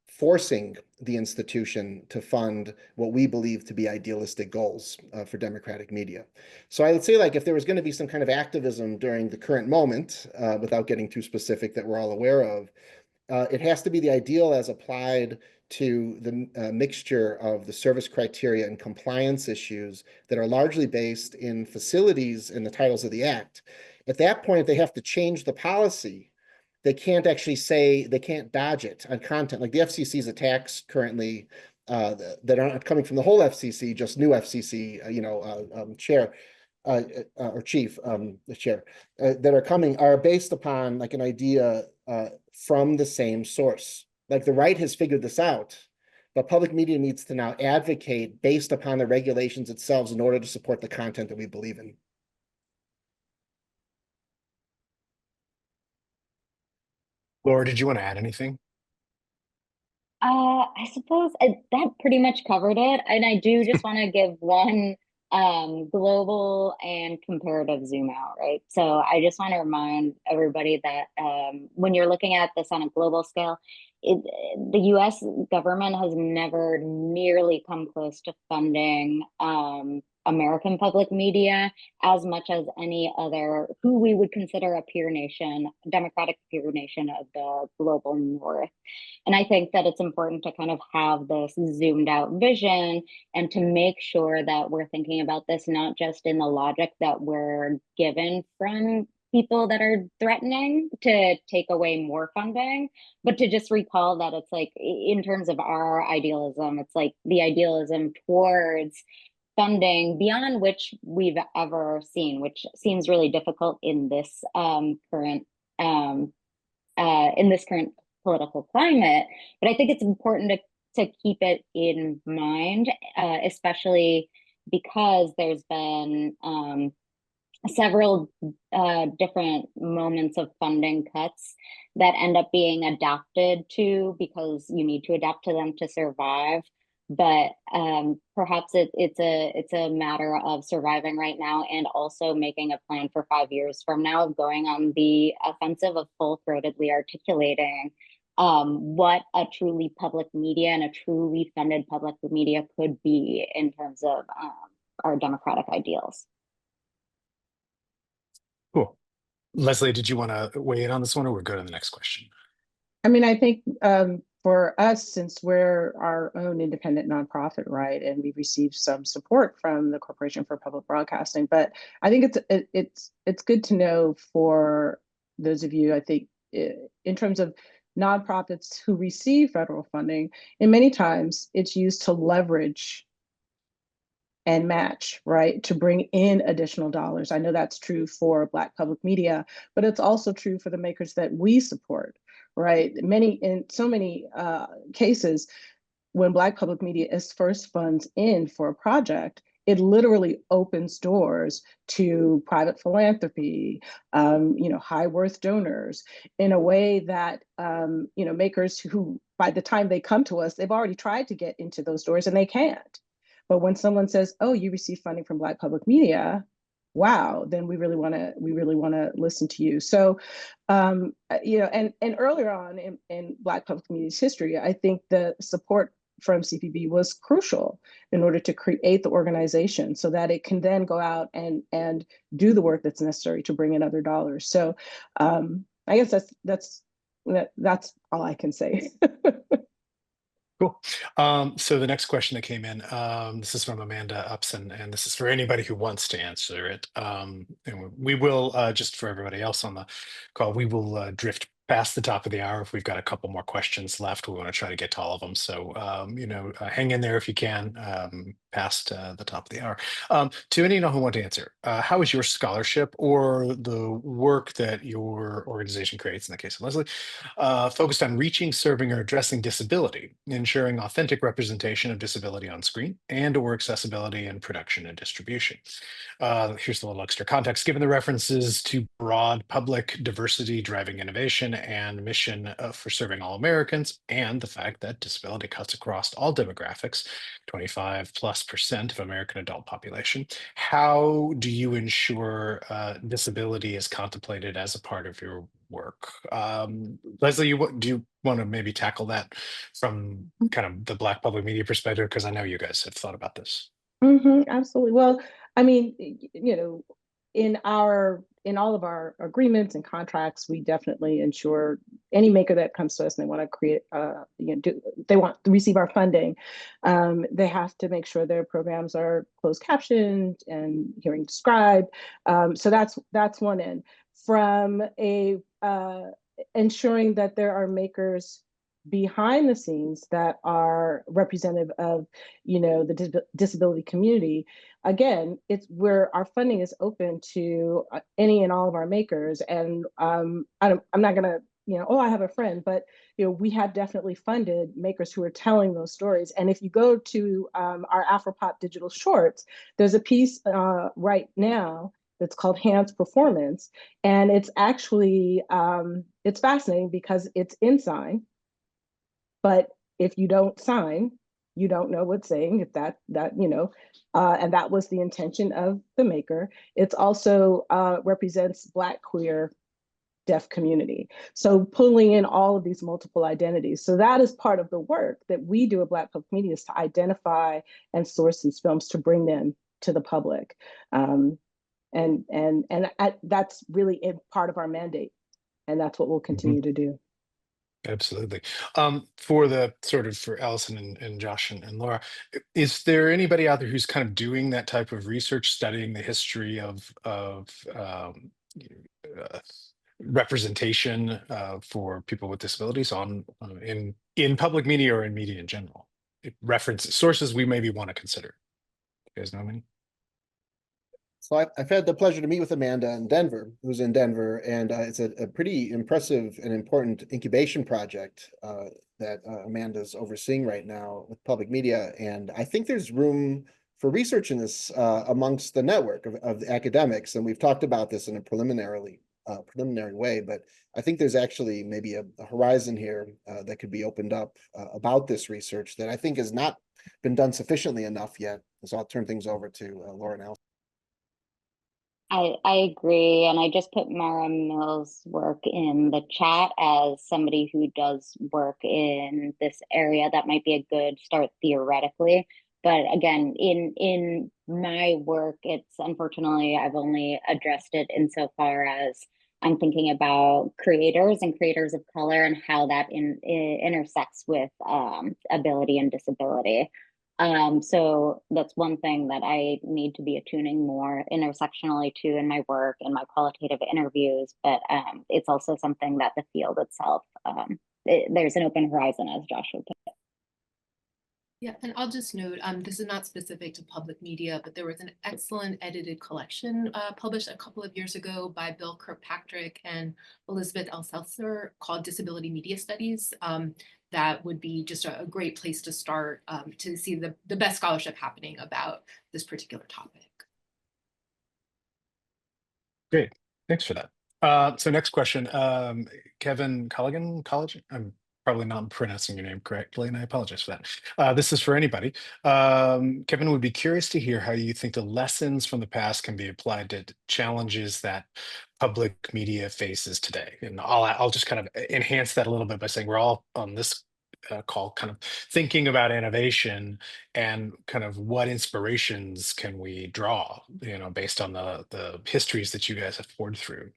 forcing the institution to fund what we believe to be idealistic goals for democratic media. So I would say, like, if there was going to be some kind of activism during the current moment, without getting too specific that we're all aware of, it has to be the ideal as applied to the mixture of the service criteria and compliance issues that are largely based in facilities in the titles of the act. At that point, they have to change the policy. They can't actually say, they can't dodge it on content. Like the FCC's attacks currently that aren't coming from the whole FCC, just new FCC, chair or chief, the chair, that are coming are based upon like an idea from the same source. Like the right has figured this out, but public media needs to now advocate based upon the regulations itself in order to support the content that we believe in. Laura, did you want to add anything? I suppose that pretty much covered it. And I do just want to give one global and comparative zoom out, right? So I just want to remind everybody that when you're looking at this on a global scale, the US government has never nearly come close to funding American public media as much as any other who we would consider a peer nation, democratic peer nation of the global north. And I think that it's important to kind of have this zoomed out vision and to make sure that we're thinking about this not just in the logic that we're given from people that are threatening to take away more funding, but to just recall that it's like, in terms of our idealism, it's like the idealism towards funding beyond which we've ever seen, which seems really difficult in this current political climate. But I think it's important to keep it in mind, especially because there's been several different moments of funding cuts that end up being adapted to because you need to adapt to them to survive. But perhaps it's a matter of surviving right now and also making a plan for 5 years from now, going on the offensive of full-throatedly articulating what a truly public media and a truly funded public media could be in terms of our democratic ideals. Cool. Leslie, did you want to weigh in on this one, or we'll go to the next question? I mean, I think for us, since we're our own independent nonprofit, right, and we receive some support from the Corporation for Public Broadcasting, but I think it's good to know for those of you, I think, in terms of nonprofits who receive federal funding, and many times it's used to leverage and match, right, to bring in additional dollars. I know that's true for Black public media, but it's also true for the makers that we support, right? In so many cases, when Black public media is first funds in for a project, it literally opens doors to private philanthropy, high worth donors in a way that, makers who, by the time they come to us, they've already tried to get into those doors and they can't. But when someone says, "Oh, you receive funding from Black public media," wow, then we really want to listen to you. So, and earlier on in Black public media's history, I think the support from CPB was crucial in order to create the organization so that it can then go out and do the work that's necessary to bring in other dollars. So, I guess that's all I can say. Cool. So the next question that came in, this is from Amanda Upson, and this is for anybody who wants to answer it. And we will, just for everybody else on the call, we will drift past the top of the hour if we've got a couple more questions left. We want to try to get to all of them. So, hang in there if you can, past the top of the hour. To anyone who want to answer, how is your scholarship or the work that your organization creates, in the case of Leslie, focused on reaching, serving, or addressing disability, ensuring authentic representation of disability on screen, and/or accessibility in production and distribution? Here's a little extra context. Given the references to broad public diversity driving innovation and mission for serving all Americans, and the fact that disability cuts across all demographics, 25+% of American adult population, how do you ensure disability is contemplated as a part of your work? Leslie, do you want to maybe tackle that from kind of the Black public media perspective? Because I know you guys have thought about this. Absolutely. Well, I mean, in all of our agreements and contracts, we definitely ensure any maker that comes to us and they want to create, they want to receive our funding, they have to make sure their programs are closed captioned and hearing described. So that's one end. From ensuring that there are makers behind the scenes that are representative of the disability community. Again, it's where our funding is open to any and all of our makers. And I'm not gonna I have a friend, but we have definitely funded makers who are telling those stories. And if you go to our Afropop digital shorts, there's a piece right now that's called Hands Performance, and it's actually it's fascinating because it's in sign. But if you don't sign, you don't know what's saying, if that and that was the intention of the maker. It's also represents Black, queer, deaf community. So pulling in all of these multiple identities. So that is part of the work that we do at Black Public Media, is to identify and source these films to bring them to the public. That's really part of our mandate. And that's what we'll continue to do. Absolutely. For Allison and Josh and Laura, is there anybody out there who's kind of doing that type of research, studying the history of representation for people with disabilities in public media or in media in general? Reference sources we maybe want to consider. You guys know any? So I've had the pleasure to meet with Amanda in Denver, who's in Denver, and it's a pretty impressive and important incubation project that Amanda's overseeing right now with public media. And I think there's room for research in this amongst the network of academics. And we've talked about this in a preliminary way, but I think there's actually maybe a horizon here that could be opened up about this research that I think has not been done sufficiently enough yet. So I'll turn things over to Laura and Allison. I agree, and I just put Mara Mills' work in the chat as somebody who does work in this area. That might be a good start theoretically. But again, in my work, it's unfortunately, I've only addressed it insofar as I'm thinking about creators and creators of color and how that intersects with ability and disability. So that's one thing that I need to be attuning more intersectionally to in my work and my qualitative interviews, but it's also something that the field itself, there's an open horizon, as Josh would put it. Yeah, and I'll just note, this is not specific to public media, but there was an excellent edited collection published a couple of years ago by Bill Kirkpatrick and Elizabeth Elseltzer called Disability Media Studies. That would be just a great place to start to see the best scholarship happening about this particular topic. Great, thanks for that. So next question, Kevin Colligan, College. I'm probably not pronouncing your name correctly, and I apologize for that. This is for anybody. Kevin would be curious to hear how you think the lessons from the past can be applied to challenges that public media faces today. And I'll just kind of enhance that a little bit by saying we're all on this call kind of thinking about innovation and kind of what inspirations can we draw, based on the histories that you guys have poured through.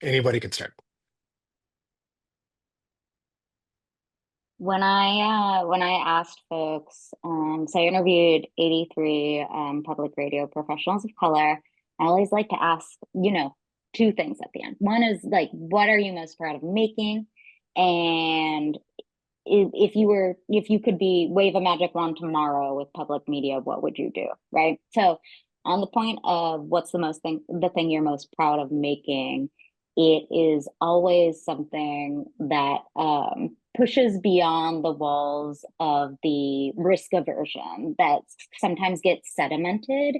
Anybody can start. When I asked folks, so I interviewed 83 public radio professionals of color. I always like to ask, two things at the end. One is like, what are you most proud of making? And if you could wave a magic wand tomorrow with public media, what would you do, right? So on the point of what's the thing you're most proud of making, it is always something that pushes beyond the walls of the risk aversion that sometimes gets sedimented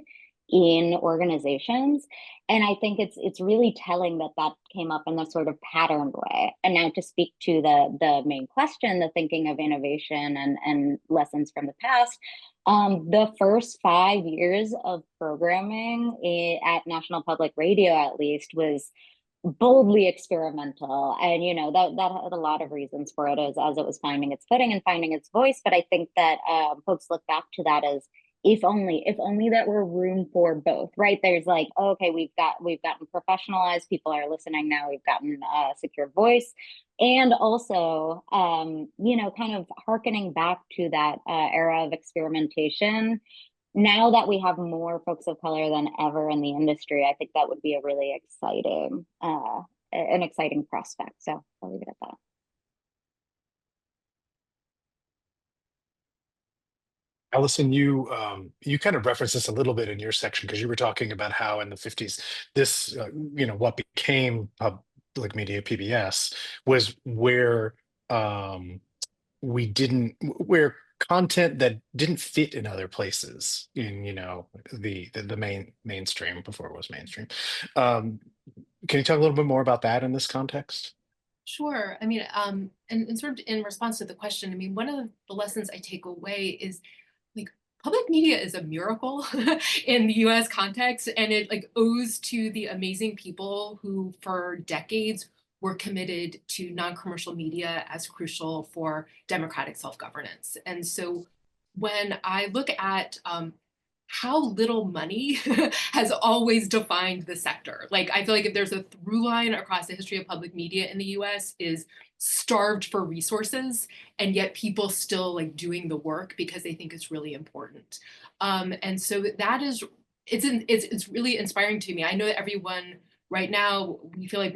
in organizations. And I think it's really telling that came up in a sort of patterned way. And now to speak to the main question, the thinking of innovation and lessons from the past, the first 5 years of programming at National Public Radio, at least, was boldly experimental. And, that had a lot of reasons for it as it was finding its footing and finding its voice. But I think that folks look back to that as, if only there were room for both, right? There's like, okay, we've gotten professionalized, people are listening now, we've gotten a secure voice. And also, kind of hearkening back to that era of experimentation. Now that we have more folks of color than ever in the industry, I think that would be a really exciting, an exciting prospect. So I'll leave it at that. Allison, you kind of referenced this a little bit in your section because you were talking about how in the 50s, this, what became public media, PBS, was where where content that didn't fit in other places in, the mainstream before it was mainstream. Can you talk a little bit more about that in this context? Sure. I mean, and sort of in response to the question, I mean, one of the lessons I take away is like public media is a miracle in the US context, and it like owes to the amazing people who for decades were committed to non-commercial media as crucial for democratic self-governance. And so when I look at how little money has always defined the sector. Like, I feel like if there's a through line across the history of public media in the US is starved for resources, and yet people still like doing the work because they think it's really important. And so that is, it's really inspiring to me. I know that everyone right now, we feel like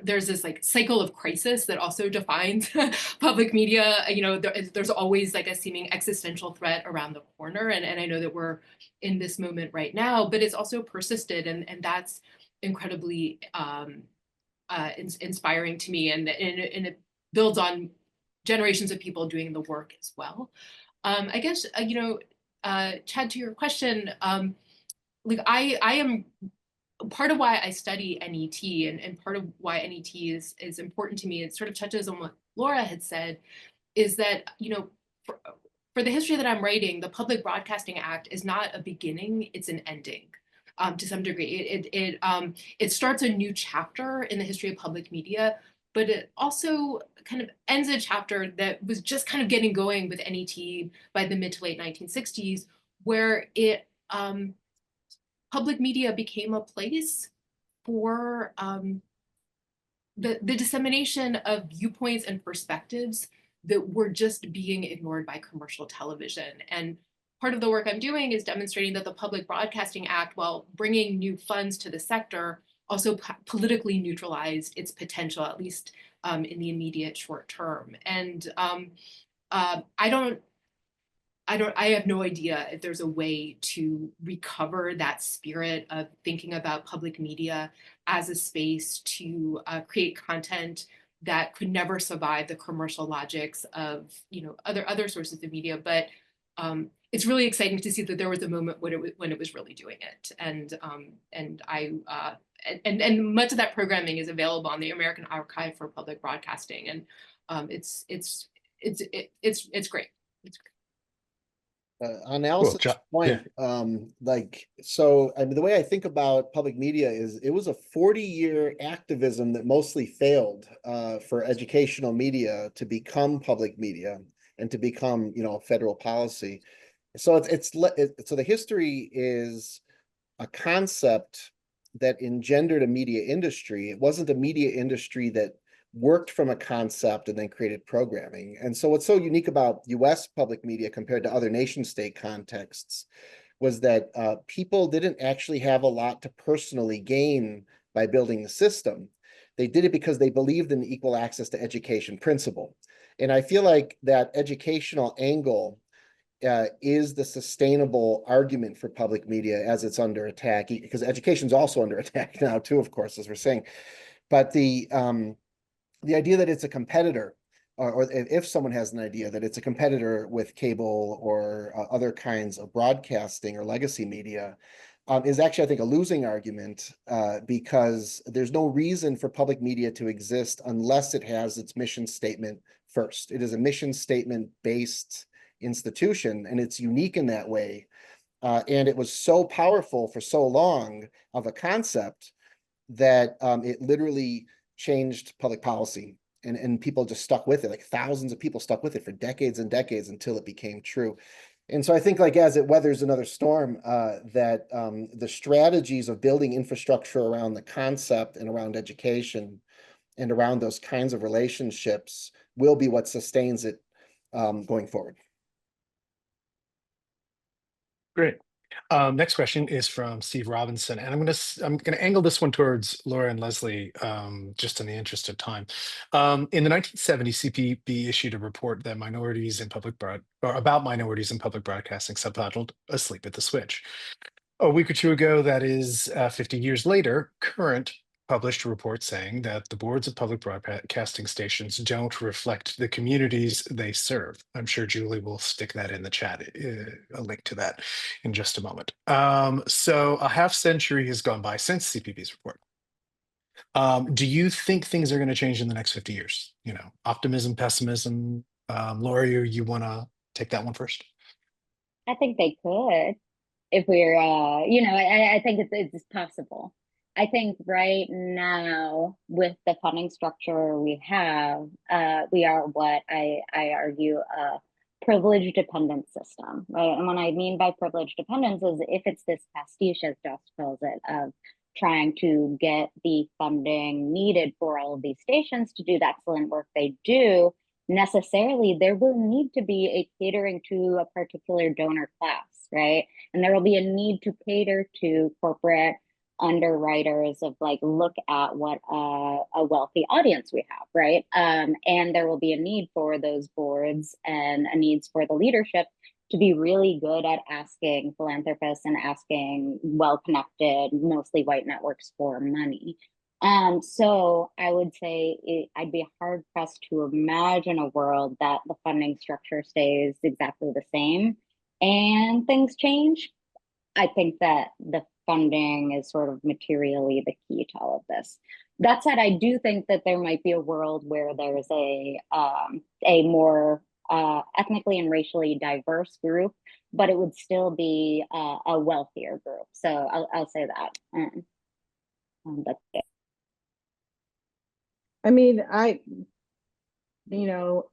there's this like cycle of crisis that also defines public media. There's always like a seeming existential threat around the corner. And I know that we're in this moment right now, but it's also persisted. And that's incredibly inspiring to me. And it builds on generations of people doing the work as well. I guess, Chad, to your question, like I am part of why I study NET, and part of why NET is important to me. It sort of touches on what Laura had said, is that, you know, for the history that I'm writing, the Public Broadcasting Act is not a beginning, it's an ending. To some degree, it starts a new chapter in the history of public media, but it also kind of ends a chapter that was just kind of getting going with NET by the mid to late 1960s, where public media became a place for the dissemination of viewpoints and perspectives that were just being ignored by commercial television. And part of the work I'm doing is demonstrating that the Public Broadcasting Act, while bringing new funds to the sector, also politically neutralized its potential, at least in the immediate short term. And I have no idea if there's a way to recover that spirit of thinking about public media as a space to create content that could never survive the commercial logics of, you know, other sources of media. But it's really exciting to see that there was a moment when it was really doing it, and much of that programming is available on the American Archive for Public Broadcasting, and it's great. It's great. On Allison's point, so I mean, the way I think about public media is it was a 40-year activism that mostly failed for educational media to become public media and to become, you know, federal policy. So so the history is a concept that engendered a media industry. It wasn't a media industry that worked from a concept and then created programming. And so what's so unique about US public media compared to other nation state contexts was that people didn't actually have a lot to personally gain by building the system. They did it because they believed in the equal access to education principle. And I feel like that educational angle is the sustainable argument for public media as it's under attack, because education is also under attack now too, of course, as we're saying. But the idea that it's a competitor, or if someone has an idea that it's a competitor with cable or other kinds of broadcasting or legacy media, is actually, I think, a losing argument, because there's no reason for public media to exist unless it has its mission statement first. It is a mission statement based institution, and it's unique in that way. And it was so powerful for so long of a concept that it literally changed public policy, and people just stuck with it. Like thousands of people stuck with it for decades and decades until it became true. And so I think, like, as it weathers another storm, that the strategies of building infrastructure around the concept and around education and around those kinds of relationships will be what sustains it going forward. Great. Next question is from Steve Robinson, and I'm gonna angle this one towards Laura and Leslie, just in the interest of time. In the 1970s, CPB issued a report that about minorities in public broadcasting, subtitled "Asleep at the Switch." A week or two ago, that is 50 years later, Current published a report saying that the boards of public broadcasting stations don't reflect the communities they serve. I'm sure Julie will stick that in the chat, a link to that in just a moment. So a half century has gone by since CPB's report. Do you think things are going to change in the next 50 years? You know, optimism, pessimism? Laura, you want to take that one first? I think they could, if we're, you know, I think it's possible. I think right now, with the funding structure we have, we are what I argue a privilege dependent system, right? And what I mean by privilege dependence is if it's this pastiche, as Josh calls it, of trying to get the funding needed for all of these stations to do the excellent work they do, necessarily there will need to be a catering to a particular donor class, right? And there will be a need to cater to corporate underwriters of, like, look at what a wealthy audience we have, right? And there will be a need for those boards and a needs for the leadership to be really good at asking philanthropists and asking well-connected, mostly white networks for money. So I would say I'd be hard-pressed to imagine a world that the funding structure stays exactly the same and things change, I think that the funding is sort of materially the key to all of this. That said, I do think that there might be a world where there's a more ethnically and racially diverse group, but it would still be a wealthier group. So I'll say that. That's it. I mean, you know,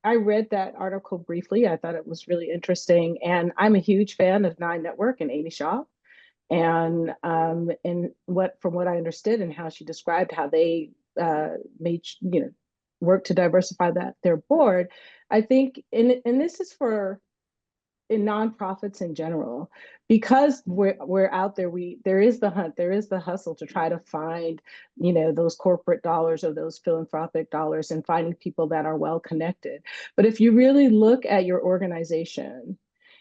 I read that article briefly. I thought it was really interesting, and I'm a huge fan of Nine Network and Amy Shaw. And from what I understood and how she described how they made, you know, work to diversify their board, I think, and this is for in nonprofits in general, because we're out there, there is the hunt, there is the hustle to try to find, you know, those corporate dollars or those philanthropic dollars, and finding people that are well connected. But if you really look at your organization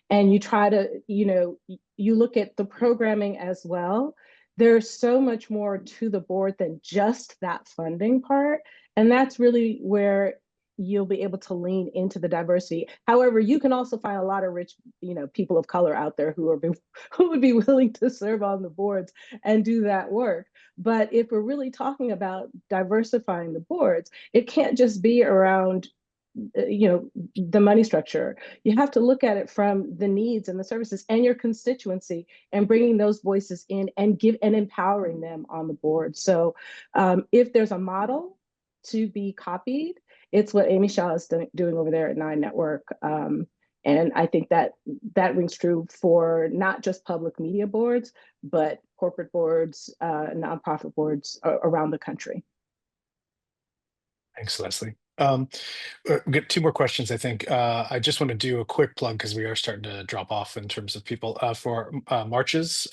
and you try to, you know, you look at the programming as well, there's so much more to the board than just that funding part. And that's really where you'll be able to lean into the diversity. However, you can also find a lot of rich, you know, people of color out there who would be willing to serve on the boards and do that work. But if we're really talking about diversifying the boards, it can't just be around, you know, the money structure. You have to look at it from the needs and the services and your constituency, and bringing those voices in and empowering them on the board. So if there's a model to be copied, it's what Amy Shaw is doing over there at Nine Network. And I think that rings true for not just public media boards, but corporate boards, nonprofit boards around the country. Thanks, Leslie. We get two more questions, I think. I just want to do a quick plug because we are starting to drop off in terms of people for March's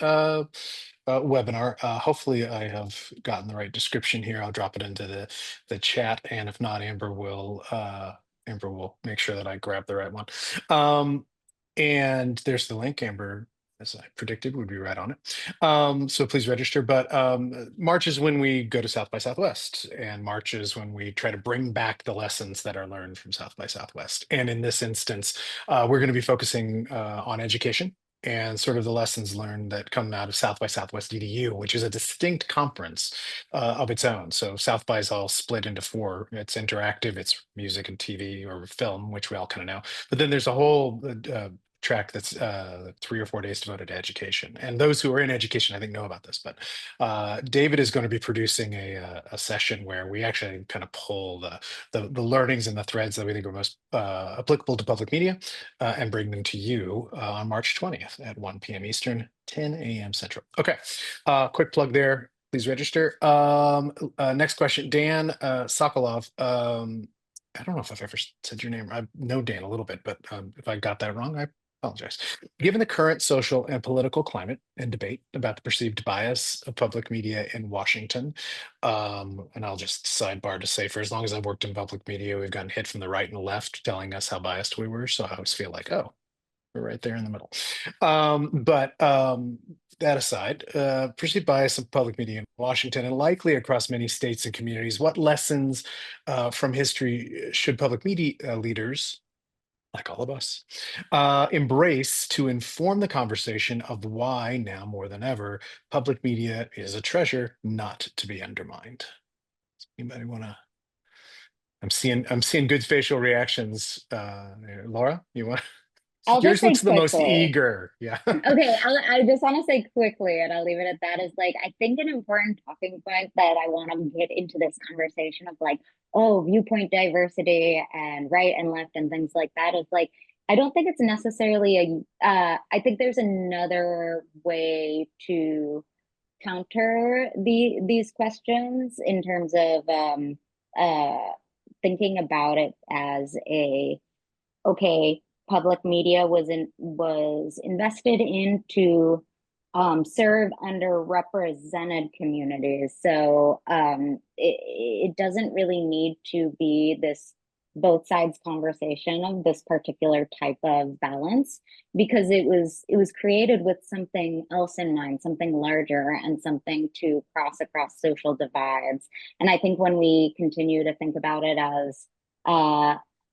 webinar. Hopefully I have gotten the right description here. I'll drop it into the chat, and if not, Amber will make sure that I grab the right one. And there's the link. Amber, as I predicted, would be right on it. So please register. But March is when we go to South by Southwest, and March is when we try to bring back the lessons that are learned from South by Southwest. And in this instance, we're going to be focusing on education and sort of the lessons learned that come out of South by Southwest EDU, which is a distinct conference of its own. So South by is all split into four. It's interactive, it's music and TV or film, which we all kind of know. But then there's a whole track that's 3 or 4 days devoted to education. And those who are in education, I think, know about this. But David is going to be producing a session where we actually kind of pull the learnings and the threads that we think are most applicable to public media and bring them to you on March 20th at 1 p.m. Eastern, 10 a.m. Central. Okay, quick plug there. Please register. Next question, Dan Sokolov. I don't know if I've ever said your name. I know Dan a little bit, but if I got that wrong, I apologize. Given the current social and political climate and debate about the perceived bias of public media in Washington, and I'll just sidebar to say, for as long as I've worked in public media, we've gotten hit from the right and left telling us how biased we were. So I always feel like, oh, we're right there in the middle. That aside, perceived bias of public media in Washington and likely across many states and communities, what lessons from history should public media leaders, like all of us, embrace to inform the conversation of why, now more than ever, public media is a treasure not to be undermined? Anybody want to? I'm seeing good facial reactions. Laura, you want? I'll Yours just say looks the most quickly. eager. Yeah. Okay, I just want to say quickly, and I'll leave it at that, is like, I think an important talking point that I want to get into this conversation of like, oh, viewpoint diversity and right and left and things like that is like, I don't think it's necessarily I think there's another way to counter these questions in terms of thinking about it as okay, public media was invested in to serve underrepresented communities. So it doesn't really need to be this both sides conversation of this particular type of balance, because it was created with something else in mind, something larger and something to cross across social divides. And I think when we continue to think about it as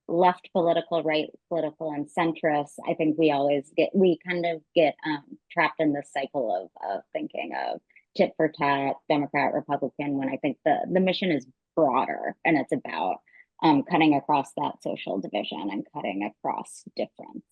left political, right political, and centrist, I think we kind of get trapped in this cycle of thinking of tit for tat, Democrat, Republican, when I think the mission is broader, and it's about cutting across that social division and cutting across difference.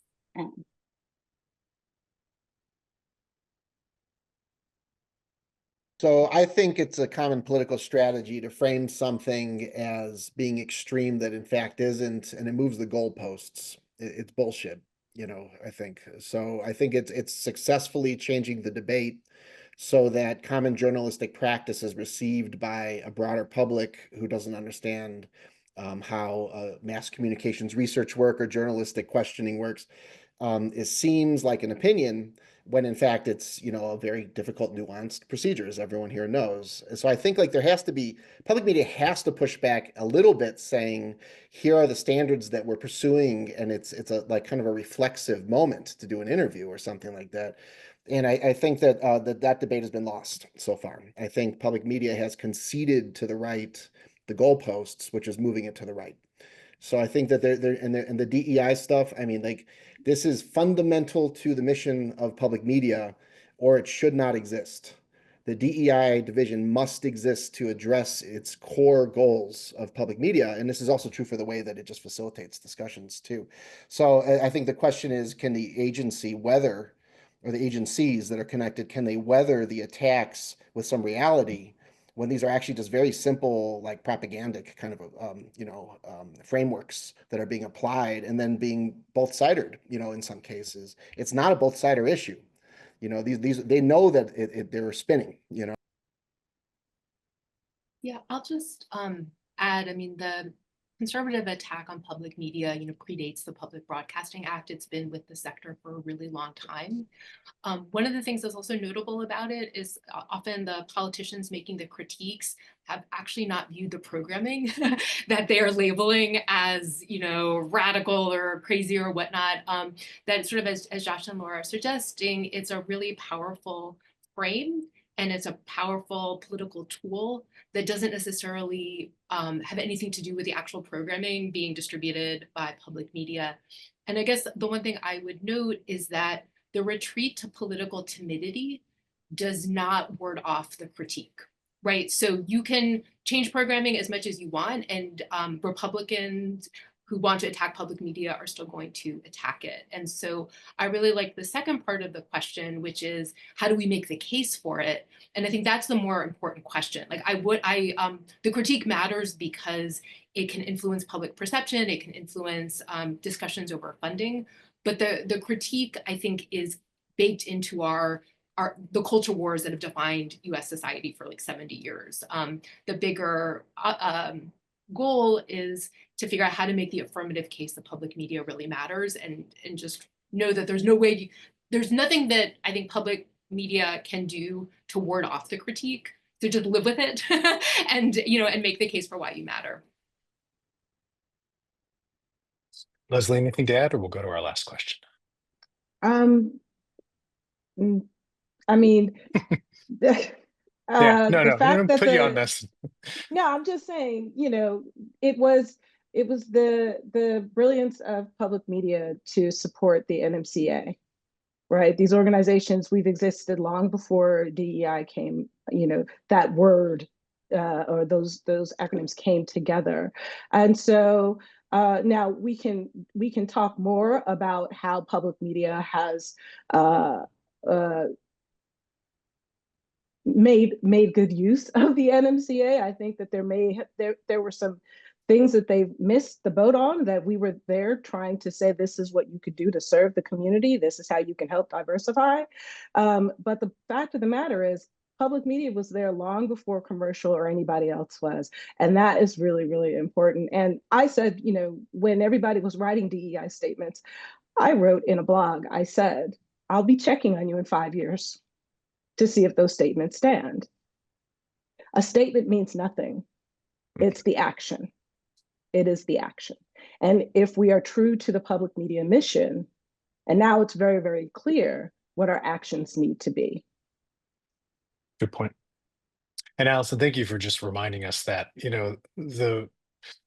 So I think it's a common political strategy to frame something as being extreme that in fact isn't, and it moves the goalposts. It's bullshit, I think. So I think it's successfully changing the debate so that common journalistic practice is received by a broader public who doesn't understand how mass communications research work or journalistic questioning works. It seems like an opinion when in fact it's a very difficult, nuanced procedure, as everyone here knows. And so I think like there has to be, public media has to push back a little bit, saying here are the standards that we're pursuing, and it's a like kind of a reflexive moment to do an interview or something like that. And I think that that debate has been lost so far. I think public media has conceded to the right the goalposts, which is moving it to the right. So I think that and the DEI stuff, I mean, like, this is fundamental to the mission of public media, or it should not exist. The DEI division must exist to address its core goals of public media. And this is also true for the way that it just facilitates discussions too. So I think the question is, can the agency weather, or the agencies that are connected, can they weather the attacks with some reality, when these are actually just very simple, like propagandic kind of frameworks that are being applied and then being both-sided, in some cases. It's not a both-sider issue. These they know that they're spinning, Yeah, I'll just add, I mean, the conservative attack on public media, predates the Public Broadcasting Act. It's been with the sector for a really long time. One of the things that's also notable about it is often the politicians making the critiques have actually not viewed the programming that they are labeling as, radical or crazy or whatnot. That sort of, as Josh and Laura are suggesting, it's a really powerful frame, and it's a powerful political tool that doesn't necessarily have anything to do with the actual programming being distributed by public media. And I guess the one thing I would note is that the retreat to political timidity does not ward off the critique, right? So you can change programming as much as you want, and Republicans who want to attack public media are still going to attack it. And so I really like the second part of the question, which is, how do we make the case for it? And I think that's the more important question. Like the critique matters because it can influence public perception, it can influence discussions over funding. But the critique, I think, is baked into the culture wars that have defined US society for like 70 years. The bigger goal is to figure out how to make the affirmative case that public media really matters, and just know that there's nothing that I think public media can do to ward off the critique. So just live with it and make the case for why you matter. Leslie, anything to add, or we'll go to our last question? I mean, Yeah, the fact that put you on this. No, I'm just saying, it was the brilliance of public media to support the NMCA, right? These organizations, we've existed long before DEI came, that word or those acronyms came together. And so now we can talk more about how public media has made good use of the NMCA. I think that there were some things that they missed the boat on, that we were there trying to say, this is what you could do to serve the community, this is how you can help diversify. But the fact of the matter is, public media was there long before commercial or anybody else was. And that is really, really important. And I said, when everybody was writing DEI statements, I wrote in a blog, I said, I'll be checking on you in 5 years to see if those statements stand. A statement means nothing. It's the action. It is the action. And if we are true to the public media mission, and now it's very, very clear what our actions need to be. Good point. And Allison, thank you for just reminding us that, the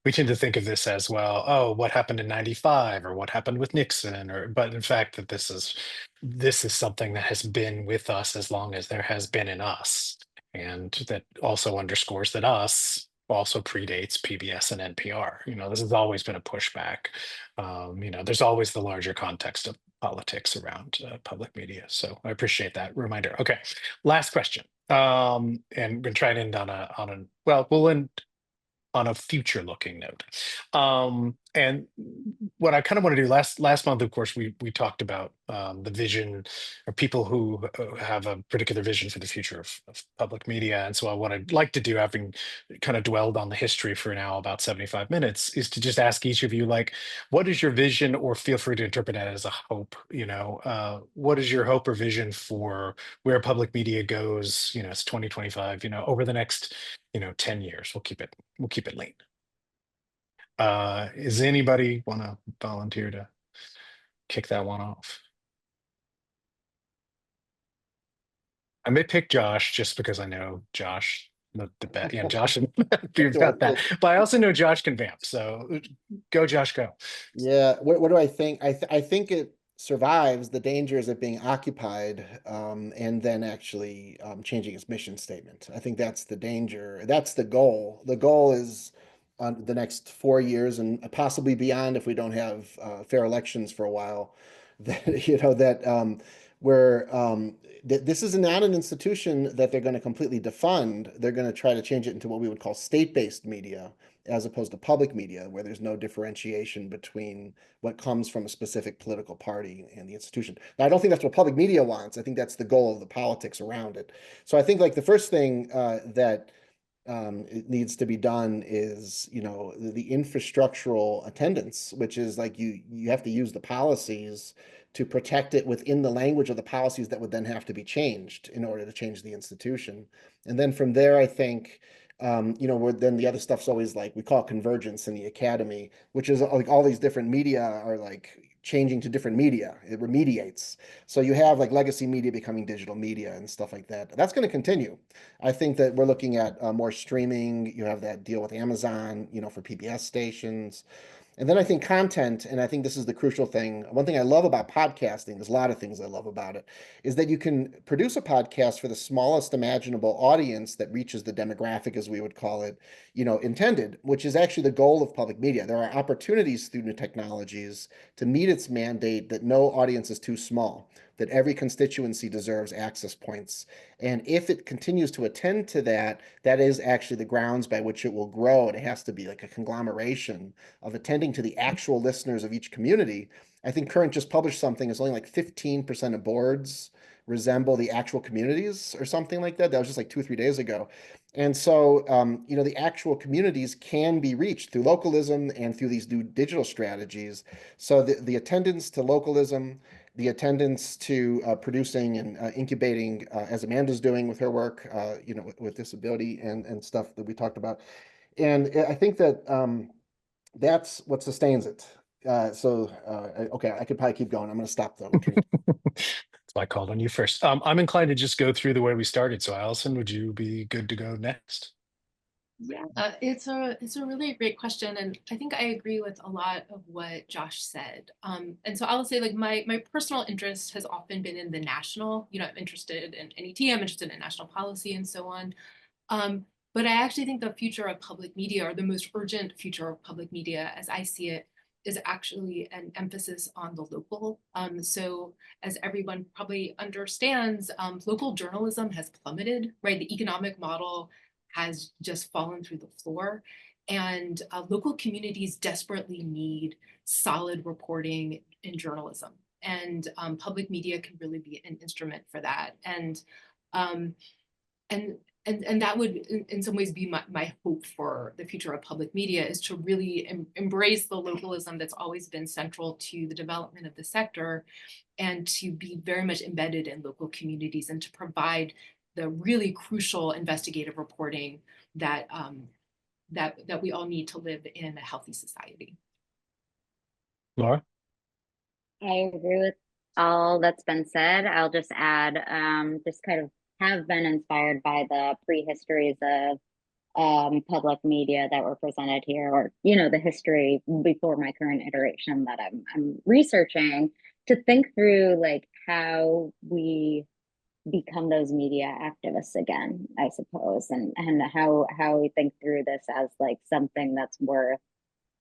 we tend to think of this as, well, oh, what happened in 95 or what happened with Nixon, or but in fact that this is something that has been with us as long as there has been in us. And that also underscores that us also predates PBS and NPR. This has always been a pushback. There's always the larger context of politics around public media. So I appreciate that reminder. Okay, last question. And we're going to try and end well, we'll end on a future looking note. And what I kind of want to do, last month, of course, we talked about the vision, or people who have a particular vision for the future of public media. And so what I'd like to do, having kind of dwelled on the history for now about 75 minutes, is to just ask each of you, like, what is your vision, or feel free to interpret that as a hope? What is your hope or vision for where public media goes? It's 2025, over the next 10 years. We'll keep it late. Is anybody want to volunteer to kick that one off? I may pick Josh just because I know Josh, the bet. Yeah, Josh and you've got that. But I also know Josh can vamp. So go, Josh, go. Yeah, what do I think? I think it survives the dangers of being occupied, and then actually changing its mission statement. I think that's the danger. That's the goal. The goal is on the next 4 years and possibly beyond, if we don't have fair elections for a while, that where this is not an institution that they're going to completely defund. They're going to try to change it into what we would call state-based media, as opposed to public media, where there's no differentiation between what comes from a specific political party and the institution. Now, I don't think that's what public media wants. I think that's the goal of the politics around it. So I think, like, the first thing that it needs to be done is, the infrastructural attendance, which is like you have to use the policies to protect it within the language of the policies that would then have to be changed in order to change the institution. And then from there, I think, then the other stuff's always, like, we call it convergence in the academy, which is like all these different media are like changing to different media. It remediates. So you have like legacy media becoming digital media and stuff like that. That's going to continue. I think that we're looking at more streaming. You have that deal with Amazon, for PBS stations. And then I think content, and I think this is the crucial thing. One thing I love about podcasting, there's a lot of things I love about it, is that you can produce a podcast for the smallest imaginable audience that reaches the demographic, as we would call it, intended, which is actually the goal of public media. There are opportunities through new technologies to meet its mandate that no audience is too small, that every constituency deserves access points. And if it continues to attend to that, that is actually the grounds by which it will grow. It has to be like a conglomeration of attending to the actual listeners of each community. I think Current just published something. It's only like 15% of boards resemble the actual communities or something like that. That was just like 2 or 3 days ago. And so, the actual communities can be reached through localism and through these new digital strategies. So the attendance to localism, the attendance to producing and incubating, as Amanda's doing with her work, with disability and stuff that we talked about. And I think that that's what sustains it. Okay, I could probably keep going. I'm going to stop though. That's why I called on you first. I'm inclined to just go through the way we started. So Allison, would you be good to go next? Yeah, it's a really great question, and I think I agree with a lot of what Josh said. And so I'll say, like, my personal interest has often been in the national. I'm interested in NET, I'm interested in national policy, and so on. But I actually think the future of public media, or the most urgent future of public media, as I see it, is actually an emphasis on the local. So as everyone probably understands, local journalism has plummeted, right? The economic model has just fallen through the floor. And local communities desperately need solid reporting in journalism. And public media can really be an instrument for that. And that would, in some ways, be my hope for the future of public media, is to really embrace the localism that's always been central to the development of the sector, and to be very much embedded in local communities, and to provide the really crucial investigative reporting that that we all need to live in a healthy society. Laura? I agree with all that's been said. I'll just add, just kind of have been inspired by the prehistories of public media that were presented here, or, you know, the history before my current iteration that I'm researching, to think through like how we become those media activists again, I suppose, and how we think through this as like something that's worth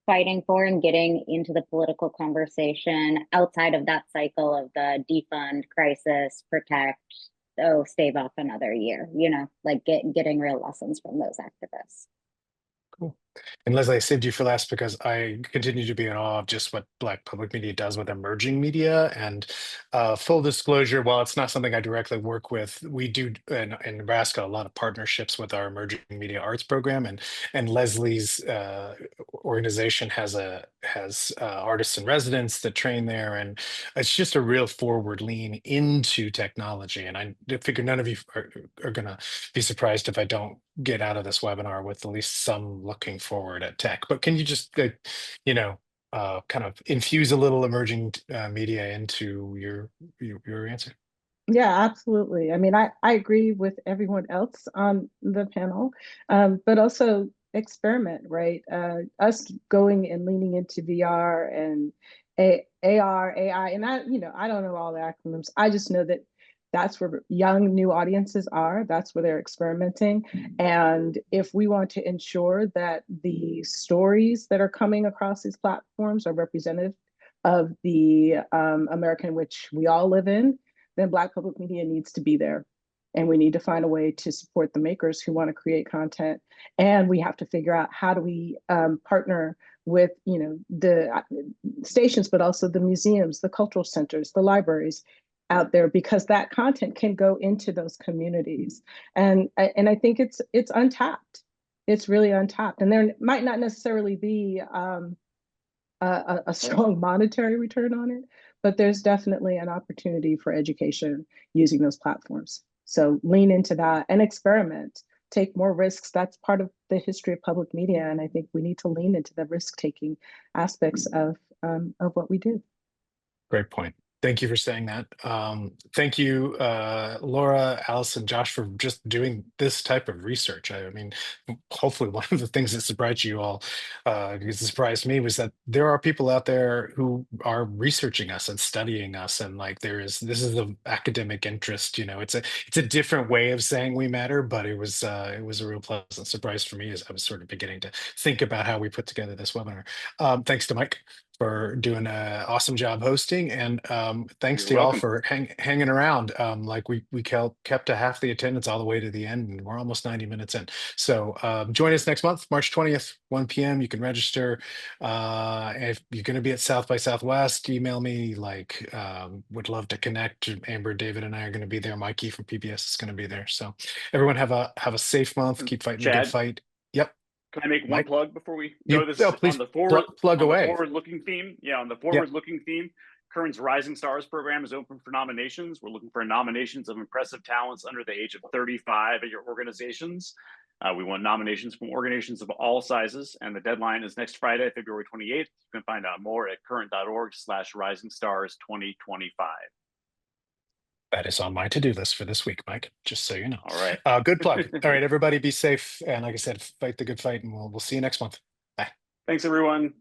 fighting for and getting into the political conversation outside of that cycle of the defund, crisis, protect, oh, stave off another year, you know, like getting real lessons from those activists. Cool. And Leslie, I saved you for last because I continue to be in awe of just what Black public media does with emerging media. And full disclosure, while it's not something I directly work with, we do in Nebraska a lot of partnerships with our emerging media arts program, and Leslie's organization has artists in residence that train there, and it's just a real forward lean into technology. And I figure none of you are going to be surprised if I don't get out of this webinar with at least some looking forward at tech. But can you just kind of infuse a little emerging media into your answer? Yeah, absolutely. I mean, I agree with everyone else on the panel, but also experiment, right? Us going and leaning into VR and AR, AI, and I don't know all the acronyms. I just know that that's where young new audiences are. That's where they're experimenting. And if we want to ensure that the stories that are coming across these platforms are representative of the America in which we all live in, then Black public media needs to be there. And we need to find a way to support the makers who want to create content. And we have to figure out how do we partner with, the stations, but also the museums, the cultural centers, the libraries out there, because that content can go into those communities. And I think it's untapped. It's really untapped. And there might not necessarily be a strong monetary return on it, but there's definitely an opportunity for education using those platforms. So lean into that and experiment, take more risks. That's part of the history of public media. And I think we need to lean into the risk-taking aspects of what we do. Great point. Thank you for saying that. Thank you, Laura, Allison, Josh, for just doing this type of research. I mean, hopefully one of the things that surprised you all, because it surprised me, was that there are people out there who are researching us and studying us, and like this is the academic interest. It's a different way of saying we matter, but it was a real pleasant surprise for me as I was sort of beginning to think about how we put together this webinar. Thanks to Mike for doing an awesome job hosting, and thanks You're to y'all welcome. for hanging around. Like we kept to half the attendance all the way to the end, and we're almost 90 minutes in. So join us next month, March 20th, 1 p.m. You can register. If you're going to be at South by Southwest, email me. Would love to connect. Amber, David, and I are going to be there. Mikey from PBS is going to be there. So everyone have a safe month. Keep fighting the good Chad? fight. Yep. Can I make one Mike? plug before we go? Please on the forward plug on away. the forward-looking theme. Yeah, on the forward-looking theme, Current's Rising Stars program is open for nominations. We're looking for nominations of impressive talents under the age of 35 at your organizations. We want nominations from organizations of all sizes, and the deadline is next Friday, February 28th. You can find out more at current.org/risingstars2025. That is on my to-do list for this week, Mike, just so you know. All right. Good plug. All right, everybody be safe. And like I said, fight the good fight, and we'll see you next month. Bye. Thanks, everyone.